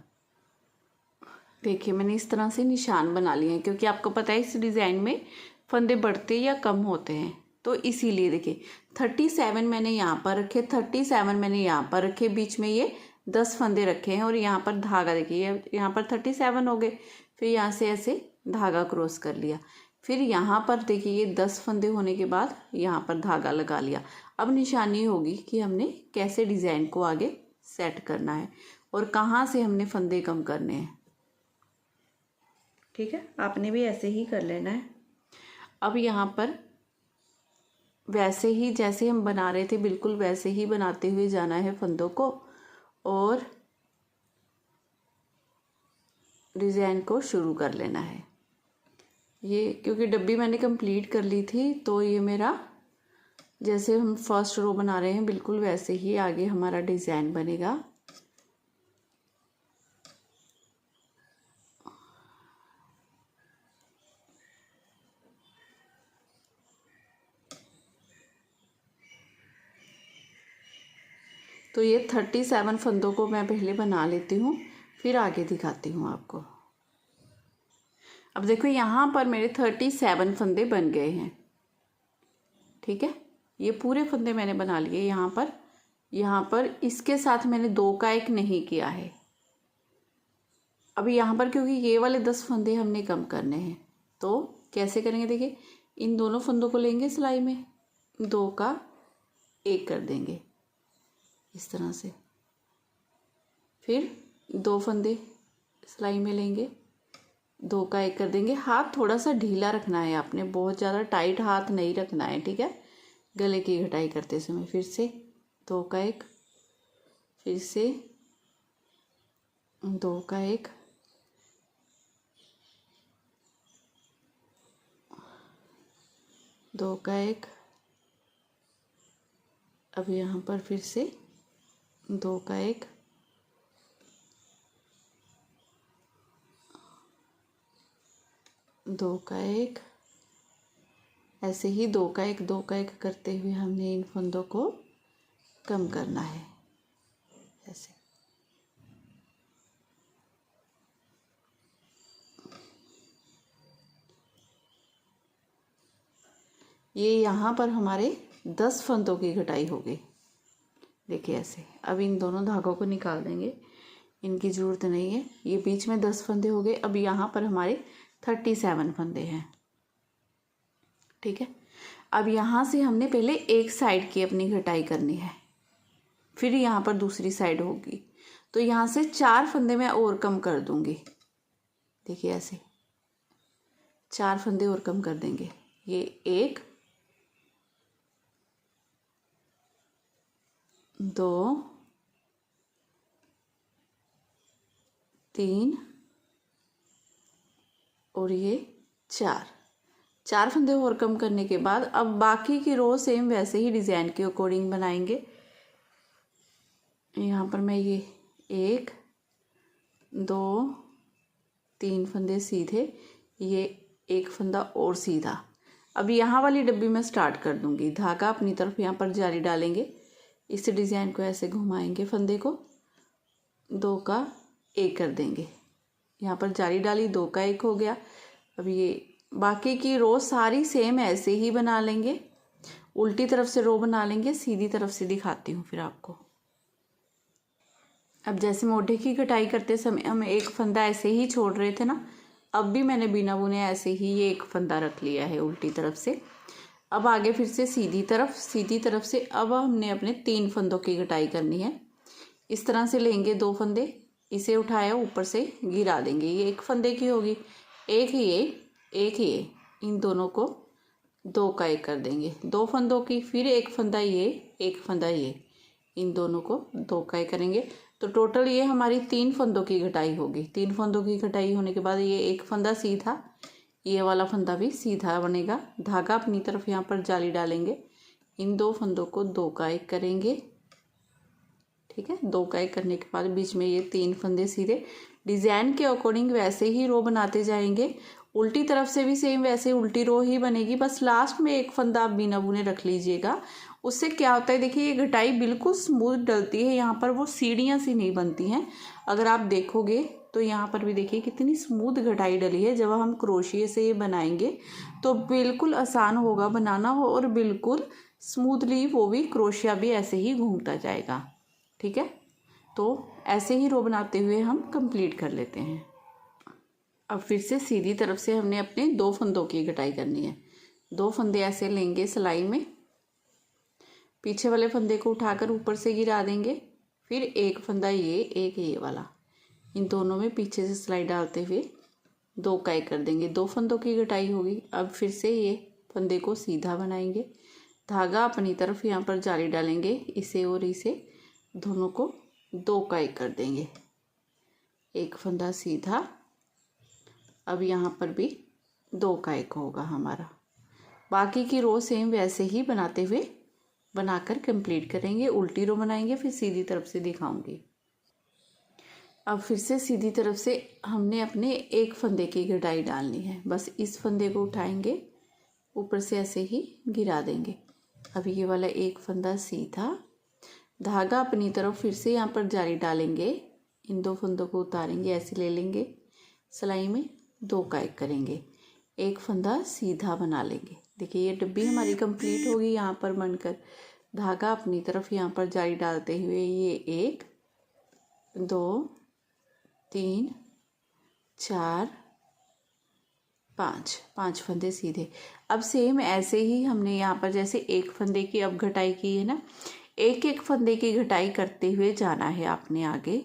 देखिए मैंने इस तरह से निशान बना लिए हैं, क्योंकि आपको पता है इस डिज़ाइन में फंदे बढ़ते या कम होते हैं, तो इसीलिए देखिए 37 मैंने यहाँ पर रखे, 37 मैंने यहाँ पर रखे, बीच में ये 10 फंदे रखे हैं, और यहाँ पर धागा देखिए यहाँ पर 37 हो गए। फिर यहाँ से ऐसे धागा क्रॉस कर लिया, फिर यहाँ पर देखिए ये 10 फंदे होने के बाद यहाँ पर धागा लगा लिया। अब निशानी होगी कि हमने कैसे डिज़ाइन को आगे सेट करना है और कहाँ से हमने फंदे कम करने हैं। ठीक है, आपने भी ऐसे ही कर लेना है। अब यहाँ पर वैसे ही जैसे हम बना रहे थे बिल्कुल वैसे ही बनाते हुए जाना है फंदों को, और डिज़ाइन को शुरू कर लेना है। ये क्योंकि डब्बी मैंने कंप्लीट कर ली थी, तो ये मेरा जैसे हम फर्स्ट रो बना रहे हैं बिल्कुल वैसे ही आगे हमारा डिज़ाइन बनेगा। तो ये 37 फंदों को मैं पहले बना लेती हूँ, फिर आगे दिखाती हूँ आपको। अब देखो यहाँ पर मेरे 37 फंदे बन गए हैं। ठीक है, ये पूरे फंदे मैंने बना लिए। यहाँ पर इसके साथ मैंने 2 का 1 नहीं किया है, अभी यहाँ पर क्योंकि ये वाले 10 फंदे हमने कम करने हैं, तो कैसे करेंगे, देखिए इन दोनों फंदों को लेंगे सिलाई में, 2 का 1 कर देंगे इस तरह से, फिर 2 फंदे सिलाई में लेंगे, 2 का 1 कर देंगे। हाथ थोड़ा सा ढीला रखना है आपने, बहुत ज़्यादा टाइट हाथ नहीं रखना है, ठीक है। गले की घटाई करते समय फिर से 2 का 1, फिर से 2 का 1, दो का 1, अब यहाँ पर फिर से 2 का 1, दो का 1, ऐसे ही 2 का 1, 2 का 1 करते हुए हमने इन फंदों को कम करना है ऐसे। ये यहाँ पर हमारे 10 फंदों की घटाई हो गई, देखिए ऐसे। अब इन दोनों धागों को निकाल देंगे, इनकी ज़रूरत नहीं है। ये बीच में 10 फंदे हो गए। अब यहाँ पर हमारे 37 फंदे हैं, ठीक है। अब यहाँ से हमने पहले एक साइड की अपनी घटाई करनी है, फिर यहाँ पर दूसरी साइड होगी, तो यहाँ से 4 फंदे मैं और कम कर दूँगी, देखिए ऐसे 4 फंदे और कम कर देंगे। ये 1, 2, 3 और ये 4 फंदे और कम करने के बाद अब बाकी की रो सेम वैसे ही डिज़ाइन के अकॉर्डिंग बनाएंगे। यहाँ पर मैं ये 1, 2, 3 फंदे सीधे, ये 1 फंदा और सीधा। अब यहाँ वाली डब्बी मैं स्टार्ट कर दूँगी। धागा अपनी तरफ यहाँ पर जारी डालेंगे, इस डिज़ाइन को ऐसे घुमाएंगे, फंदे को 2 का 1 कर देंगे। यहाँ पर जारी डाली, 2 का 1 हो गया। अब ये बाकी की रो सारी सेम ऐसे ही बना लेंगे, उल्टी तरफ से रो बना लेंगे, सीधी तरफ से दिखाती हूँ फिर आपको। अब जैसे मोढे की कटाई करते समय हम एक फंदा ऐसे ही छोड़ रहे थे ना, अब भी मैंने बिना बुने ऐसे ही ये एक फंदा रख लिया है उल्टी तरफ से। अब आगे फिर से सीधी तरफ से अब हमने अपने 3 फंदों की कटाई करनी है। इस तरह से लेंगे 2 फंदे, इसे उठाया ऊपर से गिरा देंगे, ये 1 फंदे की होगी, एक ये, इन दोनों को 2 का 1 कर देंगे, 2 फंदों की, फिर 1 फंदा ये, 1 फंदा ये, इन दोनों को 2 का 1 करेंगे। तो टोटल ये हमारी 3 फंदों की घटाई होगी। 3 फंदों की घटाई होने के बाद ये 1 फंदा सीधा, ये वाला फंदा भी सीधा बनेगा। धागा अपनी तरफ यहाँ पर जाली डालेंगे, इन 2 फंदों को 2 का 1 करेंगे, ठीक है। 2 का 1 करने के बाद बीच में ये 3 फंदे सीधे, डिज़ाइन के अकॉर्डिंग वैसे ही रो बनाते जाएंगे। उल्टी तरफ से भी सेम वैसे उल्टी रो ही बनेगी, बस लास्ट में 1 फंदा आप बिना बुने रख लीजिएगा। उससे क्या होता है, देखिए ये घटाई बिल्कुल स्मूथ डलती है, यहाँ पर वो सीढ़ियाँ सी नहीं बनती हैं। अगर आप देखोगे तो यहाँ पर भी देखिए कितनी स्मूथ घटाई डली है। जब हम क्रोशिए से ये बनाएंगे तो बिल्कुल आसान होगा बनाना हो, और बिल्कुल स्मूथली वो भी क्रोशिया भी ऐसे ही घूमता जाएगा, ठीक है। तो ऐसे ही रो बनाते हुए हम कंप्लीट कर लेते हैं। अब फिर से सीधी तरफ से हमने अपने 2 फंदों की घटाई करनी है। 2 फंदे ऐसे लेंगे सिलाई में, पीछे वाले फंदे को उठाकर ऊपर से गिरा देंगे, फिर 1 फंदा ये, 1 ये वाला, इन दोनों में पीछे से सिलाई डालते हुए 2 का 1 कर देंगे। 2 फंदों की घटाई होगी। अब फिर से ये फंदे को सीधा बनाएंगे, धागा अपनी तरफ यहाँ पर जाली डालेंगे, इसे और इसे दोनों को 2 का 1 कर देंगे, 1 फंदा सीधा। अब यहाँ पर भी 2 का 1 होगा हमारा। बाकी की रो सेम वैसे ही बनाते हुए बनाकर कंप्लीट करेंगे। उल्टी रो बनाएंगे, फिर सीधी तरफ से दिखाऊंगी। अब फिर से सीधी तरफ से हमने अपने 1 फंदे की घटाई डालनी है। बस इस फंदे को उठाएंगे, ऊपर से ऐसे ही गिरा देंगे। अब ये वाला 1 फंदा सीधा, धागा अपनी तरफ फिर से यहाँ पर जाली डालेंगे, इन 2 फंदों को उतारेंगे, ऐसे ले लेंगे, सिलाई में 2 का 1 करेंगे, 1 फंदा सीधा बना लेंगे। देखिए ये डब्बी हमारी कंप्लीट होगी यहाँ पर बनकर। धागा अपनी तरफ यहाँ पर जाली डालते हुए ये 1, 2, 3, 4 5 5 फंदे सीधे। अब सेम ऐसे ही हमने यहाँ पर जैसे एक फंदे की अब घटाई की है ना, एक एक फंदे की घटाई करते हुए जाना है आपने आगे।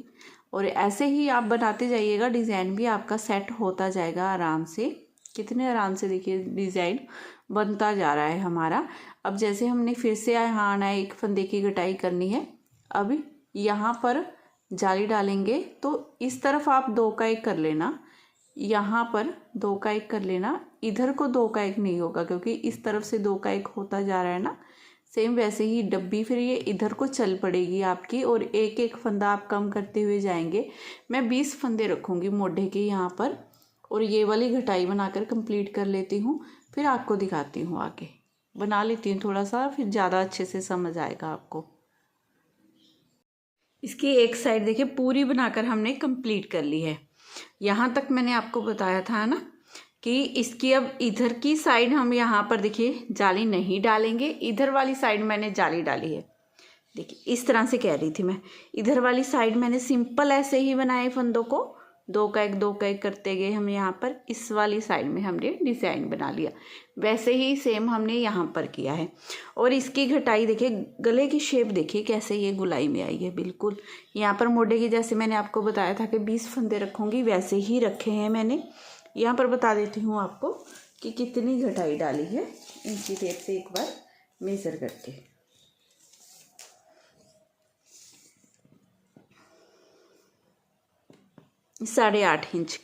और ऐसे ही आप बनाते जाइएगा, डिज़ाइन भी आपका सेट होता जाएगा आराम से। कितने आराम से देखिए डिज़ाइन बनता जा रहा है हमारा। अब जैसे हमने फिर से यहाँ आना है, एक फंदे की घटाई करनी है। अब यहाँ पर जाली डालेंगे तो इस तरफ आप 2 का 1 कर लेना, यहाँ पर 2 का 1 कर लेना। इधर को 2 का 1 नहीं होगा क्योंकि इस तरफ से 2 का 1 होता जा रहा है ना। सेम वैसे ही डब्बी फिर ये इधर को चल पड़ेगी आपकी, और एक एक फंदा आप कम करते हुए जाएंगे। मैं 20 फंदे रखूँगी मोढे के यहाँ पर, और ये वाली घटाई बनाकर कंप्लीट कर लेती हूँ, फिर आपको दिखाती हूँ। आगे बना लेती हूँ थोड़ा सा, फिर ज़्यादा अच्छे से समझ आएगा आपको। इसकी एक साइड देखिए पूरी बनाकर हमने कंप्लीट कर ली है। यहाँ तक मैंने आपको बताया था ना कि इसकी अब इधर की साइड हम यहाँ पर देखिए जाली नहीं डालेंगे, इधर वाली साइड मैंने जाली डाली है। देखिए इस तरह से कह रही थी मैं, इधर वाली साइड मैंने सिंपल ऐसे ही बनाए फंदों को, 2 का 1 2 का 1 करते गए हम यहाँ पर। इस वाली साइड में हमने डिज़ाइन बना लिया, वैसे ही सेम हमने यहाँ पर किया है। और इसकी घटाई देखिए, गले की शेप देखिए कैसे ये गुलाई में आई है बिल्कुल। यहाँ पर मोढे की जैसे मैंने आपको बताया था कि 20 फंदे रखूँगी, वैसे ही रखे हैं मैंने। यहाँ पर बता देती हूँ आपको कि कितनी घटाई डाली है, इंची टेप से एक बार मेज़र करके। 8.5 इंच,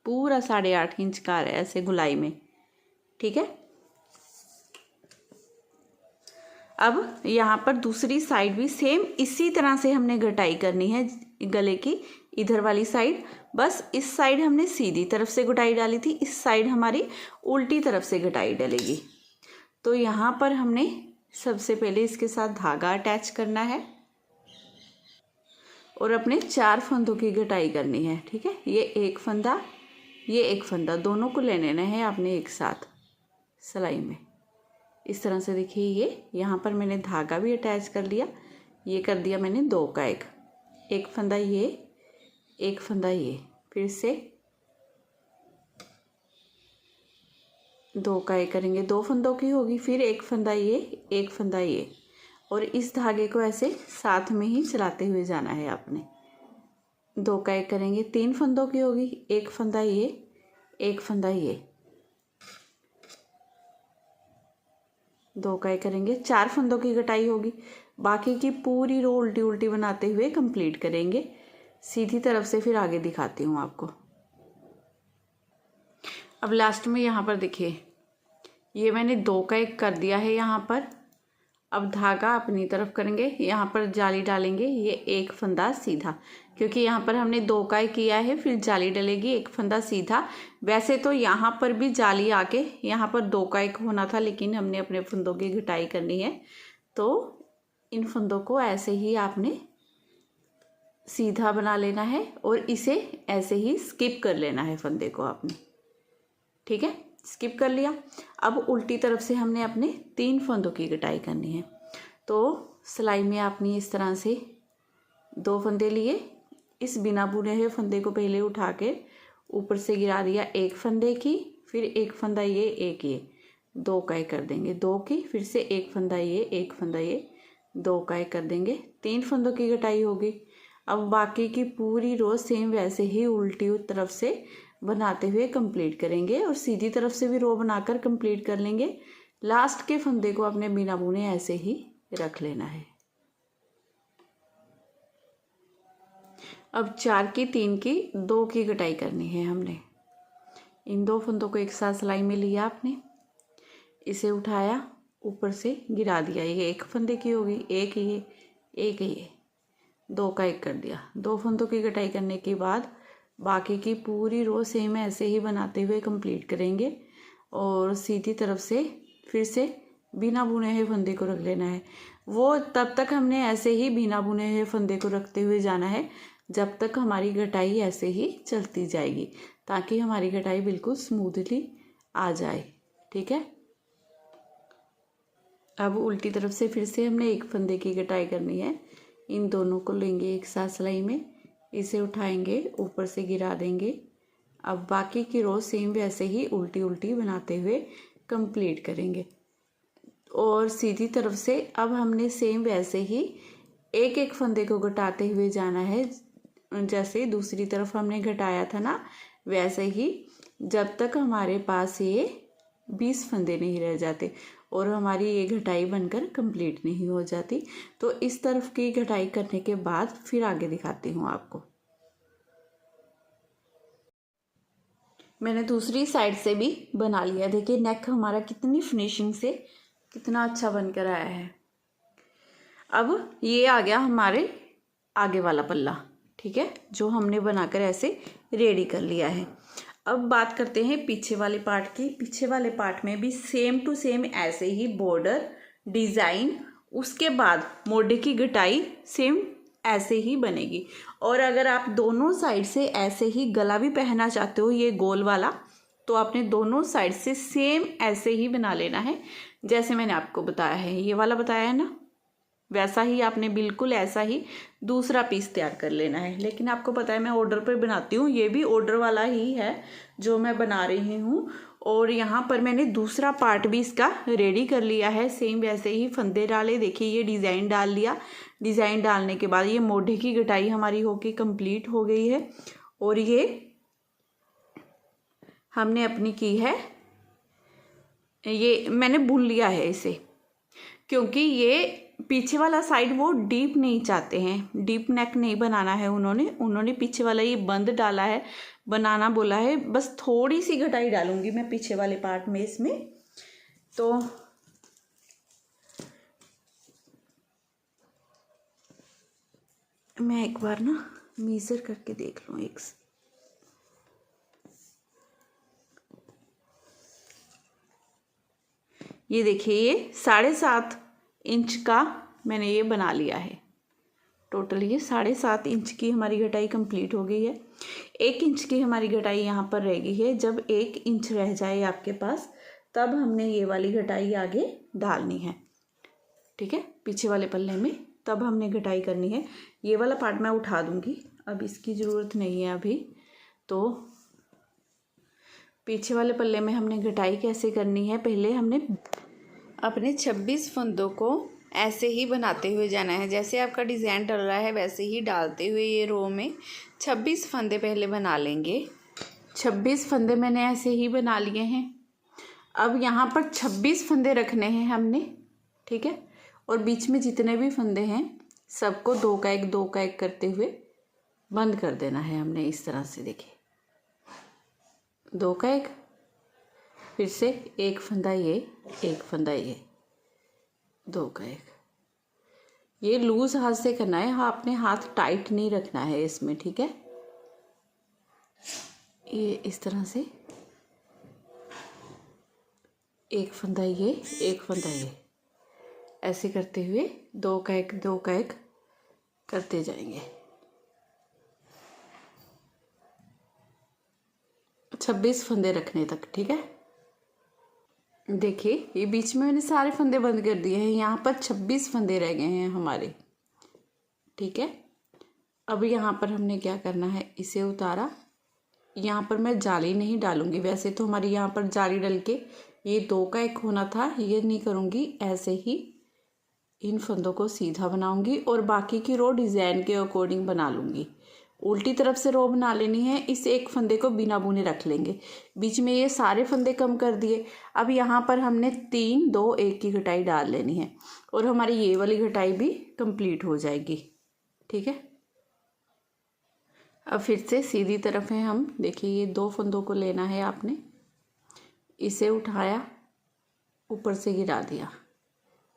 पूरा 8.5 इंच का आ रहा है ऐसे गुलाई में, ठीक है। अब यहाँ पर दूसरी साइड भी सेम इसी तरह से हमने घटाई करनी है गले की, इधर वाली साइड। बस इस साइड हमने सीधी तरफ से घटाई डाली थी, इस साइड हमारी उल्टी तरफ से घटाई डलेगी। तो यहाँ पर हमने सबसे पहले इसके साथ धागा अटैच करना है और अपने 4 फंदों की घटाई करनी है, ठीक है। ये एक फंदा, ये एक फंदा, दोनों को ले लेना है आपने एक साथ सिलाई में। इस तरह से देखिए ये यहाँ पर मैंने धागा भी अटैच कर लिया, ये कर दिया मैंने 2 का 1, एक फंदा ये, एक फंदा ये, फिर से 2 का 1 करेंगे, 2 फंदों की होगी, फिर एक फंदा ये, एक फंदा ये, और इस धागे को ऐसे साथ में ही चलाते हुए जाना है आपने। 2 का 1 करेंगे, 3 फंदों की होगी, एक फंदा ये, एक फंदा ये, 2 का 1 करेंगे, 4 फंदों की घटाई होगी। बाकी की पूरी रो उल्टी उल्टी बनाते हुए कंप्लीट करेंगे सीधी तरफ से, फिर आगे दिखाती हूँ आपको। अब लास्ट में यहाँ पर देखिए ये मैंने 2 का 1 कर दिया है यहाँ पर। अब धागा अपनी तरफ करेंगे, यहाँ पर जाली डालेंगे, ये एक फंदा सीधा, क्योंकि यहाँ पर हमने 2 का 1 किया है, फिर जाली डलेगी, एक फंदा सीधा। वैसे तो यहाँ पर भी जाली आके यहाँ पर 2 का 1 होना था, लेकिन हमने अपने फंदों की घटाई करनी है, तो इन फंदों को ऐसे ही आपने सीधा बना लेना है और इसे ऐसे ही स्किप कर लेना है फंदे को आपने, ठीक है। स्किप कर लिया। अब उल्टी तरफ से हमने अपने 3 फंदों की घटाई करनी है। तो सिलाई में आपने इस तरह से 2 फंदे लिए, इस बिना बुने हुए फंदे को पहले उठा के ऊपर से गिरा दिया एक फंदे की, फिर एक फंदा ये, एक ये, 2 का 1 कर देंगे, 2 की, फिर से एक फंदा ये, एक फंदा ये, 2 का 1 कर देंगे, 3 फंदों की घटाई होगी। अब बाकी की पूरी रो सेम वैसे ही उल्टी तरफ से बनाते हुए कंप्लीट करेंगे और सीधी तरफ से भी रो बनाकर कंप्लीट कर लेंगे। लास्ट के फंदे को अपने बिना बुने ऐसे ही रख लेना है। अब 4 की, 3 की, 2 की घटाई करनी है हमने। इन 2 फंदों को एक साथ सिलाई में लिया आपने, इसे उठाया, ऊपर से गिरा दिया, ये एक फंदे की होगी, एक ये, एक ये, 2 का 1 कर दिया। 2 फंदों की घटाई करने के बाद बाकी की पूरी रो सेम ऐसे ही बनाते हुए कंप्लीट करेंगे और सीधी तरफ से फिर से बिना बुने हुए फंदे को रख लेना है। वो तब तक हमने ऐसे ही बिना बुने हुए फंदे को रखते हुए जाना है जब तक हमारी घटाई ऐसे ही चलती जाएगी, ताकि हमारी घटाई बिल्कुल स्मूथली आ जाए, ठीक है। अब उल्टी तरफ से फिर से हमने एक फंदे की घटाई करनी है। इन दोनों को लेंगे एक साथ सिलाई में, इसे उठाएंगे, ऊपर से गिरा देंगे, अब बाकी की रो सेम वैसे ही उल्टी उल्टी बनाते हुए कंप्लीट करेंगे। और सीधी तरफ से अब हमने सेम वैसे ही एक एक फंदे को घटाते हुए जाना है, जैसे दूसरी तरफ हमने घटाया था ना वैसे ही, जब तक हमारे पास ये 20 फंदे नहीं रह जाते और हमारी ये घटाई बनकर कंप्लीट नहीं हो जाती। तो इस तरफ की घटाई करने के बाद फिर आगे दिखाती हूँ आपको। मैंने दूसरी साइड से भी बना लिया। देखिए नेक हमारा कितनी फिनिशिंग से कितना अच्छा बनकर आया है। अब ये आ गया हमारे आगे वाला पल्ला, ठीक है, जो हमने बनाकर ऐसे रेडी कर लिया है। अब बात करते हैं पीछे वाले पार्ट की। पीछे वाले पार्ट में भी सेम टू सेम ऐसे ही बॉर्डर डिज़ाइन, उसके बाद मोढे की घटाई सेम ऐसे ही बनेगी। और अगर आप दोनों साइड से ऐसे ही गला भी पहनना चाहते हो ये गोल वाला, तो आपने दोनों साइड से सेम ऐसे ही बना लेना है जैसे मैंने आपको बताया है, ये वाला बताया है ना, वैसा ही आपने बिल्कुल ऐसा ही दूसरा पीस तैयार कर लेना है। लेकिन आपको पता है मैं ऑर्डर पर बनाती हूँ, ये भी ऑर्डर वाला ही है जो मैं बना रही हूँ। और यहाँ पर मैंने दूसरा पार्ट भी इसका रेडी कर लिया है, सेम वैसे ही फंदे डाले। देखिए ये डिज़ाइन डाल लिया। डिज़ाइन डालने के बाद ये मोढे की घटाई हमारी होके कंप्लीट हो गई है। और ये हमने अपनी की है, ये मैंने बुन लिया है इसे, क्योंकि ये पीछे वाला साइड वो डीप नहीं चाहते हैं, डीप नेक नहीं बनाना है उन्होंने पीछे वाला ये बंद डाला है, बनाना बोला है। बस थोड़ी सी घटाई डालूंगी मैं पीछे वाले पार्ट में इसमें। तो मैं एक बार ना मेज़र करके देख लूँ ये देखिए ये 7.5 इंच का मैंने ये बना लिया है। टोटल ये 7.5 इंच की हमारी घटाई कंप्लीट हो गई है। 1 इंच की हमारी घटाई यहाँ पर रह गई है। जब 1 इंच रह जाए आपके पास, तब हमने ये वाली घटाई आगे डालनी है, ठीक है, पीछे वाले पल्ले में तब हमने घटाई करनी है। ये वाला पार्ट मैं उठा दूँगी, अब इसकी ज़रूरत नहीं है अभी। तो पीछे वाले पल्ले में हमने घटाई कैसे करनी है, पहले हमने अपने 26 फंदों को ऐसे ही बनाते हुए जाना है। जैसे आपका डिज़ाइन डल रहा है वैसे ही डालते हुए ये रो में 26 फंदे पहले बना लेंगे। 26 फंदे मैंने ऐसे ही बना लिए हैं। अब यहाँ पर 26 फंदे रखने हैं हमने, ठीक है। और बीच में जितने भी फंदे हैं सबको 2 का 1 2 का 1 करते हुए बंद कर देना है हमने, इस तरह से। देखिए 2 का 1, फिर से 1 फंदा ये, 1 फंदा ये, 2 का 1। ये लूज हाथ से करना है, हाँ, अपने हाथ टाइट नहीं रखना है इसमें, ठीक है। ये इस तरह से 1 फंदा ये, 1 फंदा ये, ऐसे करते हुए 2 का 1 2 का 1 करते जाएंगे। 26 फंदे रखने तक, ठीक है। देखिए ये बीच में मैंने सारे फंदे बंद कर दिए हैं, यहाँ पर 26 फंदे रह गए हैं हमारे, ठीक है। अब यहाँ पर हमने क्या करना है, इसे उतारा। यहाँ पर मैं जाली नहीं डालूंगी, वैसे तो हमारी यहाँ पर जाली डल के ये 2 का 1 होना था, ये नहीं करूँगी। ऐसे ही इन फंदों को सीधा बनाऊंगी और बाकी की रो डिज़ाइन के अकॉर्डिंग बना लूँगी। उल्टी तरफ से रो बना लेनी है। इस 1 फंदे को बिना बुने रख लेंगे। बीच में ये सारे फंदे कम कर दिए। अब यहाँ पर हमने 3 2 1 की घटाई डाल लेनी है और हमारी ये वाली घटाई भी कंप्लीट हो जाएगी, ठीक है। अब फिर से सीधी तरफ है हम। देखिए ये 2 फंदों को लेना है आपने, इसे उठाया, ऊपर से गिरा दिया,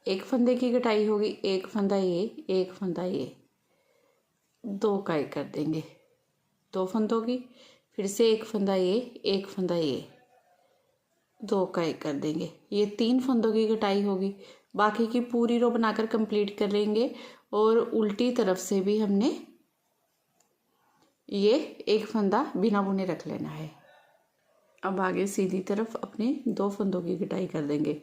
1 फंदे की घटाई होगी, 1 फंदा ये, 1 फंदा ये, 2 का 1 कर देंगे, 2 फंदों की, फिर से 1 फंदा ये, 1 फंदा ये, 2 का 1 कर देंगे। ये 3 फंदों की घटाई होगी। बाकी की पूरी रो बनाकर कंप्लीट कर लेंगे। और उल्टी तरफ से भी हमने ये 1 फंदा बिना बुने रख लेना है। अब आगे सीधी तरफ अपने 2 फंदों की घटाई कर देंगे।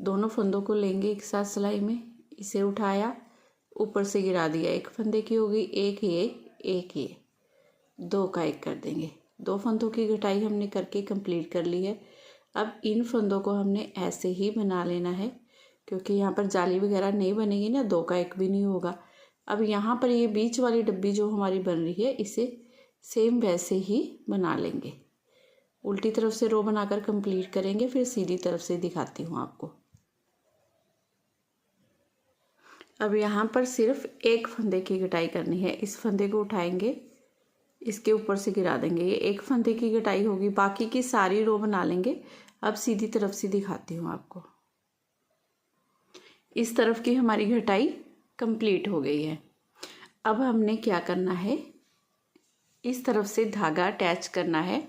दोनों फंदों को लेंगे एक साथ सिलाई में, इसे उठाया, ऊपर से गिरा दिया, 1 फंदे की होगी, 1 ये, 1 ये, 2 का 1 कर देंगे, 2 फंदों की कटाई हमने करके कंप्लीट कर ली है। अब इन फंदों को हमने ऐसे ही बना लेना है, क्योंकि यहाँ पर जाली वगैरह नहीं बनेगी ना, 2 का 1 भी नहीं होगा। अब यहाँ पर ये बीच वाली डब्बी जो हमारी बन रही है, इसे सेम वैसे ही बना लेंगे। उल्टी तरफ से रो बनाकर कंप्लीट करेंगे, फिर सीधी तरफ से दिखाती हूँ आपको। अब यहाँ पर सिर्फ एक फंदे की कटाई करनी है। इस फंदे को उठाएंगे, इसके ऊपर से गिरा देंगे। ये एक फंदे की कटाई होगी, बाकी की सारी रो बना लेंगे। अब सीधी तरफ से दिखाती हूँ आपको। इस तरफ की हमारी कटाई कंप्लीट हो गई है। अब हमने क्या करना है, इस तरफ से धागा अटैच करना है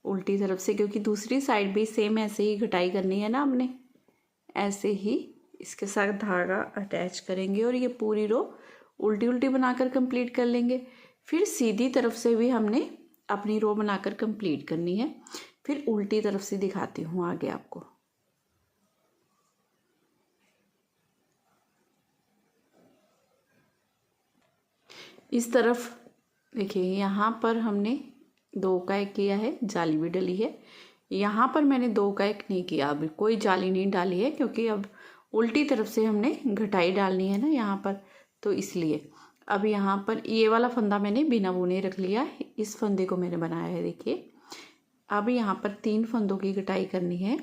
उल्टी तरफ से, क्योंकि दूसरी साइड भी सेम ऐसे ही कटाई करनी है ना हमने। ऐसे ही इसके साथ धागा अटैच करेंगे और ये पूरी रो उल्टी उल्टी बनाकर कंप्लीट कर लेंगे। फिर सीधी तरफ से भी हमने अपनी रो बनाकर कंप्लीट करनी है। फिर उल्टी तरफ से दिखाती हूँ आगे आपको। इस तरफ देखिए, यहाँ पर हमने 2 का 1 किया है, जाली भी डली है। यहाँ पर मैंने 2 का 1 नहीं किया, अभी कोई जाली नहीं डाली है, क्योंकि अब उल्टी तरफ से हमने घटाई डालनी है ना यहाँ पर, तो इसलिए। अब यहाँ पर ये वाला फंदा मैंने बिना बुने रख लिया है, इस फंदे को मैंने बनाया है देखिए। अब यहाँ पर 3 फंदों की कटाई करनी है।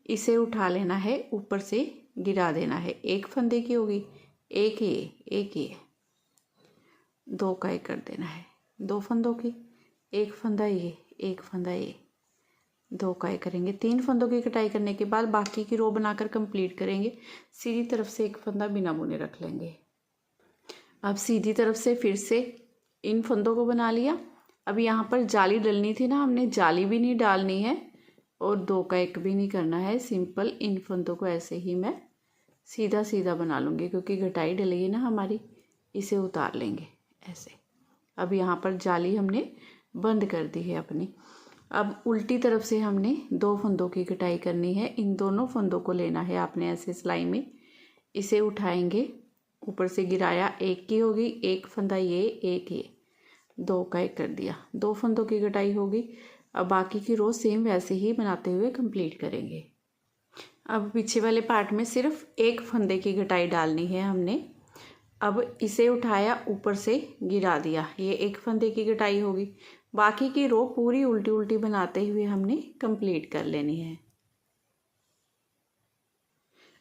इसे उठा लेना है, ऊपर से गिरा देना है। एक फंदे की होगी, एक ये 2 का 1 कर देना है। 2 फंदों की, एक फंदा ये, एक फंदा ये, 2 का 1 करेंगे। 3 फंदों की कटाई करने के बाद बाकी की रो बनाकर कंप्लीट करेंगे। सीधी तरफ से एक फंदा बिना बुने रख लेंगे। अब सीधी तरफ से फिर से इन फंदों को बना लिया। अब यहाँ पर जाली डलनी थी ना, हमने जाली भी नहीं डालनी है और 2 का 1 भी नहीं करना है। सिंपल इन फंदों को ऐसे ही मैं सीधा सीधा बना लूँगी, क्योंकि घटाई डलेगी ना हमारी। इसे उतार लेंगे ऐसे। अब यहाँ पर जाली हमने बंद कर दी है अपनी। अब उल्टी तरफ से हमने 2 फंदों की कटाई करनी है। इन दोनों फंदों को लेना है आपने ऐसे सिलाई में। इसे उठाएंगे, ऊपर से गिराया, एक की होगी, एक फंदा ये, एक ये, 2 का 1 कर दिया। 2 फंदों की कटाई होगी। अब बाकी की रो सेम वैसे ही बनाते हुए कंप्लीट करेंगे। अब पीछे वाले पार्ट में सिर्फ एक फंदे की कटाई डालनी है हमने। अब इसे उठाया, ऊपर से गिरा दिया, ये एक फंदे की कटाई होगी। बाकी की रो पूरी उल्टी उल्टी बनाते हुए हमने कंप्लीट कर लेनी है।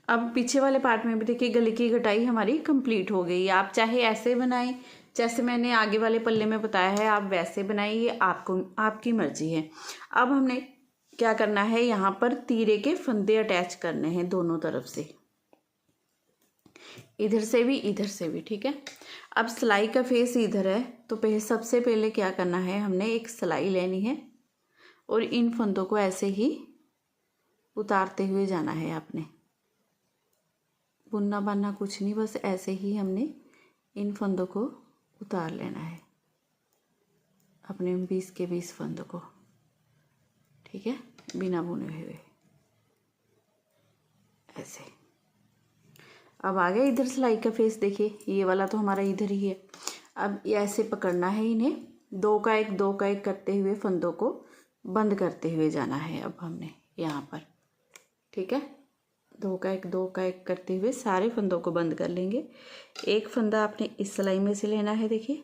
अब पीछे वाले पार्ट में भी देखिए, गले की कटाई हमारी कंप्लीट हो गई है। आप चाहे ऐसे बनाएं, जैसे मैंने आगे वाले पल्ले में बताया है, आप वैसे बनाइए, आपको आपकी मर्जी है। अब हमने क्या करना है, यहाँ पर तीरे के फंदे अटैच करने हैं दोनों तरफ से, इधर से भी इधर से भी, ठीक है। अब सिलाई का फेस इधर है, तो सबसे पहले क्या करना है, हमने एक सिलाई लेनी है और इन फंदों को ऐसे ही उतारते हुए जाना है आपने। बुनना बानना कुछ नहीं, बस ऐसे ही हमने इन फंदों को उतार लेना है, अपने 20 के 20 फंदों को, ठीक है, बिना बुने हुए ऐसे। अब आ गया इधर सिलाई का फेस, देखिए ये वाला तो हमारा इधर ही है। अब ये ऐसे पकड़ना है इन्हें, 2 का 1 2 का 1 करते हुए फंदों को बंद करते हुए जाना है। अब हमने यहाँ पर, ठीक है, 2 का 1 2 का 1 करते हुए सारे फंदों को बंद कर लेंगे। एक फंदा आपने इस सिलाई में से लेना है, देखिए,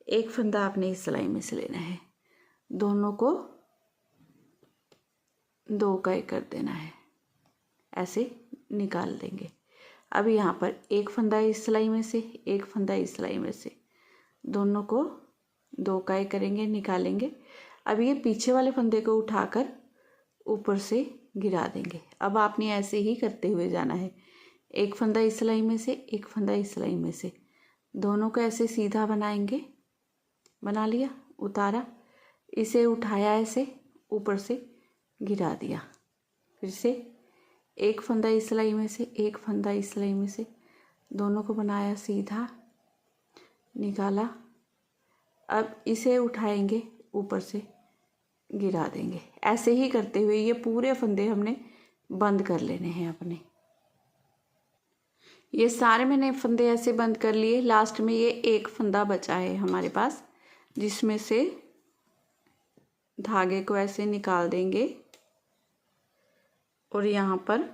एक फंदा आपने इस सिलाई में से लेना है, दोनों को 2 का 1 कर देना है, ऐसे निकाल देंगे। अब यहाँ पर एक फंदा इस सिलाई में से, एक फंदा इस सिलाई में से, दोनों को 2 का 1 करेंगे, निकालेंगे। अब ये पीछे वाले फंदे को उठाकर ऊपर से गिरा देंगे। अब आपने ऐसे ही करते हुए जाना है, एक फंदा इस सिलाई में से, एक फंदा इस सिलाई में से, दोनों को ऐसे सीधा बनाएंगे। बना लिया, उतारा, इसे उठाया, ऐसे ऊपर से गिरा दिया, फिर से एक फंदा इस सिलाई में से, एक फंदा इस सिलाई में से, दोनों को बनाया, सीधा निकाला। अब इसे उठाएंगे, ऊपर से गिरा देंगे। ऐसे ही करते हुए ये पूरे फंदे हमने बंद कर लेने हैं अपने। ये सारे मैंने फंदे ऐसे बंद कर लिए। लास्ट में ये एक फंदा बचा है हमारे पास, जिसमें से धागे को ऐसे निकाल देंगे और यहाँ पर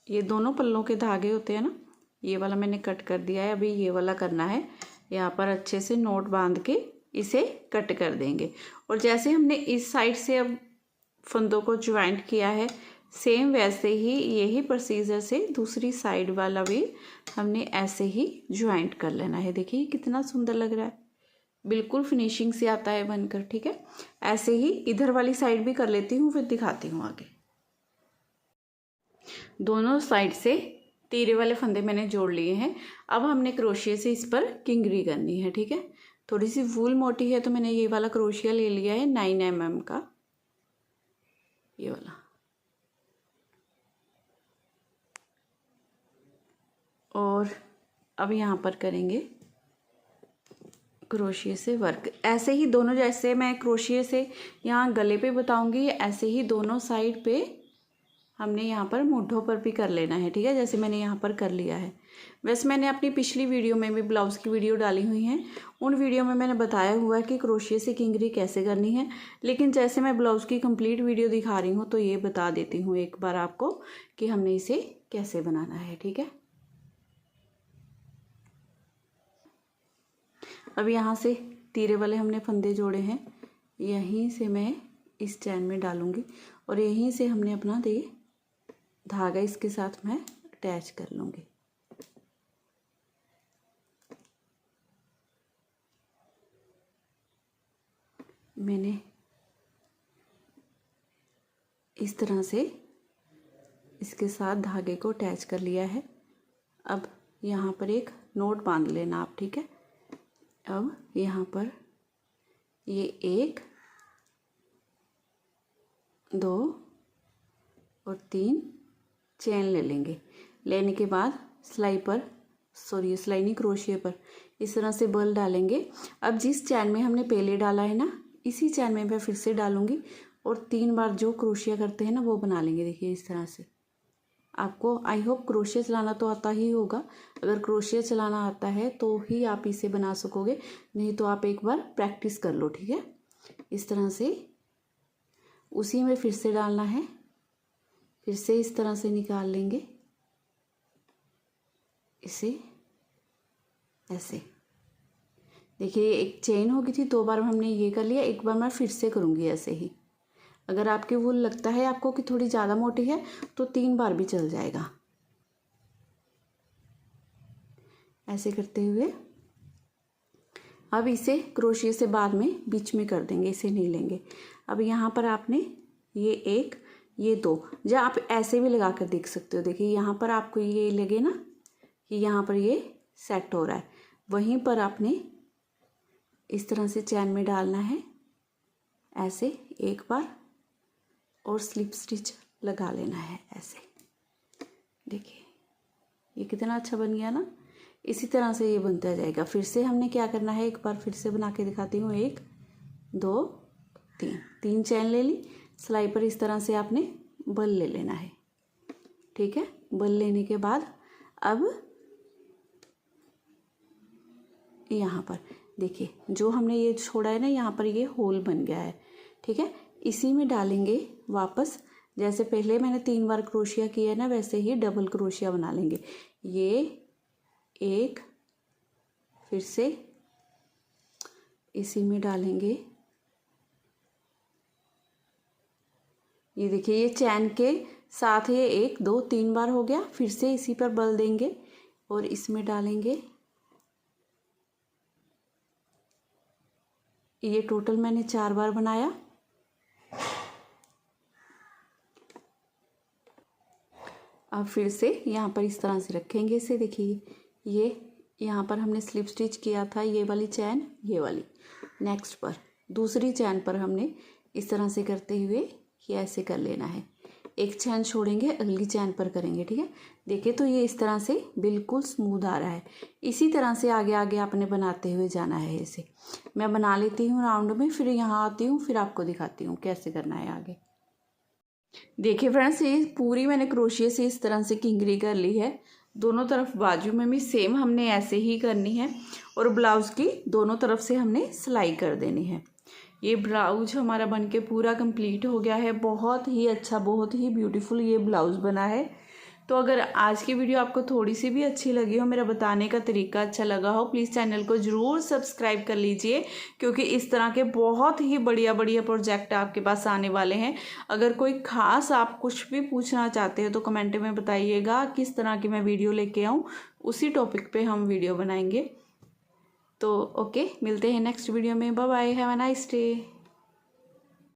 ये दोनों पल्लों के धागे होते हैं ना, ये वाला मैंने कट कर दिया है। अभी ये वाला करना है। यहाँ पर अच्छे से नोट बांध के इसे कट कर देंगे। और जैसे हमने इस साइड से अब फंदों को ज्वाइंट किया है, सेम वैसे ही यही प्रोसीजर से दूसरी साइड वाला भी हमने ऐसे ही ज्वाइंट कर लेना है। देखिए कितना सुंदर लग रहा है, बिल्कुल फिनिशिंग से आता है बनकर। ठीक है, ऐसे ही इधर वाली साइड भी कर लेती हूँ, फिर दिखाती हूँ आगे। दोनों साइड से तीरे वाले फंदे मैंने जोड़ लिए हैं। अब हमने क्रोशिया से इस पर किंगरी करनी है। ठीक है, थोड़ी सी वूल मोटी है तो मैंने ये वाला क्रोशिया ले लिया है 9 mm का, ये वाला। और अब यहाँ पर करेंगे क्रोशिया से वर्क। ऐसे ही दोनों, जैसे मैं क्रोशिया से यहाँ गले पे बताऊंगी, ऐसे ही दोनों साइड पे हमने यहाँ पर मूठों पर भी कर लेना है। ठीक है, जैसे मैंने यहाँ पर कर लिया है। वैसे मैंने अपनी पिछली वीडियो में भी ब्लाउज़ की वीडियो डाली हुई हैं, उन वीडियो में मैंने बताया हुआ है कि क्रोशिया से किंगरी कैसे करनी है। लेकिन जैसे मैं ब्लाउज़ की कंप्लीट वीडियो दिखा रही हूँ तो ये बता देती हूँ एक बार आपको कि हमने इसे कैसे बनाना है। ठीक है, अब यहाँ से तीरे वाले हमने फंदे जोड़े हैं, यहीं से मैं इस चैन में डालूँगी और यहीं से हमने अपना धागा इसके साथ मैं अटैच कर लूँगी। मैंने इस तरह से इसके साथ धागे को अटैच कर लिया है। अब यहाँ पर एक नोट बांध लेना आप। ठीक है, अब यहाँ पर ये 1 2 और 3 चेन ले लेंगे। लेने के बाद सिलाई पर, सॉरी सिलाई नहीं, क्रोशिया पर इस तरह से बल डालेंगे। अब जिस चैन में हमने पहले डाला है ना, इसी चैन में मैं फिर से डालूंगी और 3 बार जो क्रोशिया करते हैं ना वो बना लेंगे। देखिए इस तरह से। आपको आई होप क्रोशिया चलाना तो आता ही होगा। अगर क्रोशिया चलाना आता है तो ही आप इसे बना सकोगे, नहीं तो आप एक बार प्रैक्टिस कर लो। ठीक है, इस तरह से उसी में फिर से डालना है, फिर से इस तरह से निकाल लेंगे इसे ऐसे। देखिए एक चेन हो गई थी, 2 बार हमने ये कर लिया, एक बार मैं फिर से करूँगी ऐसे ही। अगर आपकी वूल लगता है आपको कि थोड़ी ज़्यादा मोटी है तो 3 बार भी चल जाएगा। ऐसे करते हुए अब इसे क्रोशिया से बाद में बीच में कर देंगे, इसे नहीं लेंगे। अब यहाँ पर आपने ये 1 ये 2, या आप ऐसे भी लगा कर देख सकते हो। देखिए यहाँ पर आपको ये लगे ना कि यहाँ पर ये सेट हो रहा है, वहीं पर आपने इस तरह से चैन में डालना है ऐसे एक बार और स्लिप स्टिच लगा लेना है ऐसे। देखिए ये कितना अच्छा बन गया ना। इसी तरह से ये बनता जाएगा। फिर से हमने क्या करना है, एक बार फिर से बना के दिखाती हूँ। 1 2 3 चैन ले ली, सिलाई पर इस तरह से आपने बल ले लेना है। ठीक है, बल लेने के बाद अब यहाँ पर देखिए जो हमने ये छोड़ा है ना, यहाँ पर ये होल बन गया है। ठीक है, इसी में डालेंगे वापस। जैसे पहले मैंने 3 बार क्रोशिया किया है ना, वैसे ही डबल क्रोशिया बना लेंगे। ये 1 फिर से इसी में डालेंगे। ये देखिए ये चैन के साथ ये 1 2 3 बार हो गया। फिर से इसी पर बल देंगे और इसमें डालेंगे। ये टोटल मैंने 4 बार बनाया। अब फिर से यहाँ पर इस तरह से रखेंगे इसे। देखिए ये यहाँ पर हमने स्लिप स्टिच किया था, ये वाली चैन, ये वाली। नेक्स्ट पर दूसरी चैन पर हमने इस तरह से करते हुए ये ऐसे कर लेना है। एक चैन छोड़ेंगे, अगली चैन पर करेंगे। ठीक है, देखिए तो ये इस तरह से बिल्कुल स्मूथ आ रहा है। इसी तरह से आगे आगे आपने बनाते हुए जाना है। इसे मैं बना लेती हूँ राउंड में, फिर यहाँ आती हूँ, फिर आपको दिखाती हूँ कैसे करना है आगे। देखिए फ्रेंड्स, ये पूरी मैंने क्रोशिया से इस तरह से किंगरी कर ली है। दोनों तरफ बाजू में भी सेम हमने ऐसे ही करनी है और ब्लाउज़ की दोनों तरफ से हमने सिलाई कर देनी है। ये ब्लाउज हमारा बनके पूरा कंप्लीट हो गया है। बहुत ही अच्छा, बहुत ही ब्यूटीफुल ये ब्लाउज़ बना है। तो अगर आज की वीडियो आपको थोड़ी सी भी अच्छी लगी हो, मेरा बताने का तरीका अच्छा लगा हो, प्लीज़ चैनल को ज़रूर सब्सक्राइब कर लीजिए, क्योंकि इस तरह के बहुत ही बढ़िया बढ़िया प्रोजेक्ट आपके पास आने वाले हैं। अगर कोई ख़ास आप कुछ भी पूछना चाहते हो तो कमेंट में बताइएगा, किस तरह की मैं वीडियो लेके आऊँ, उसी टॉपिक पे हम वीडियो बनाएंगे। तो ओके, मिलते हैं नेक्स्ट वीडियो में। Bye bye, have a nice day.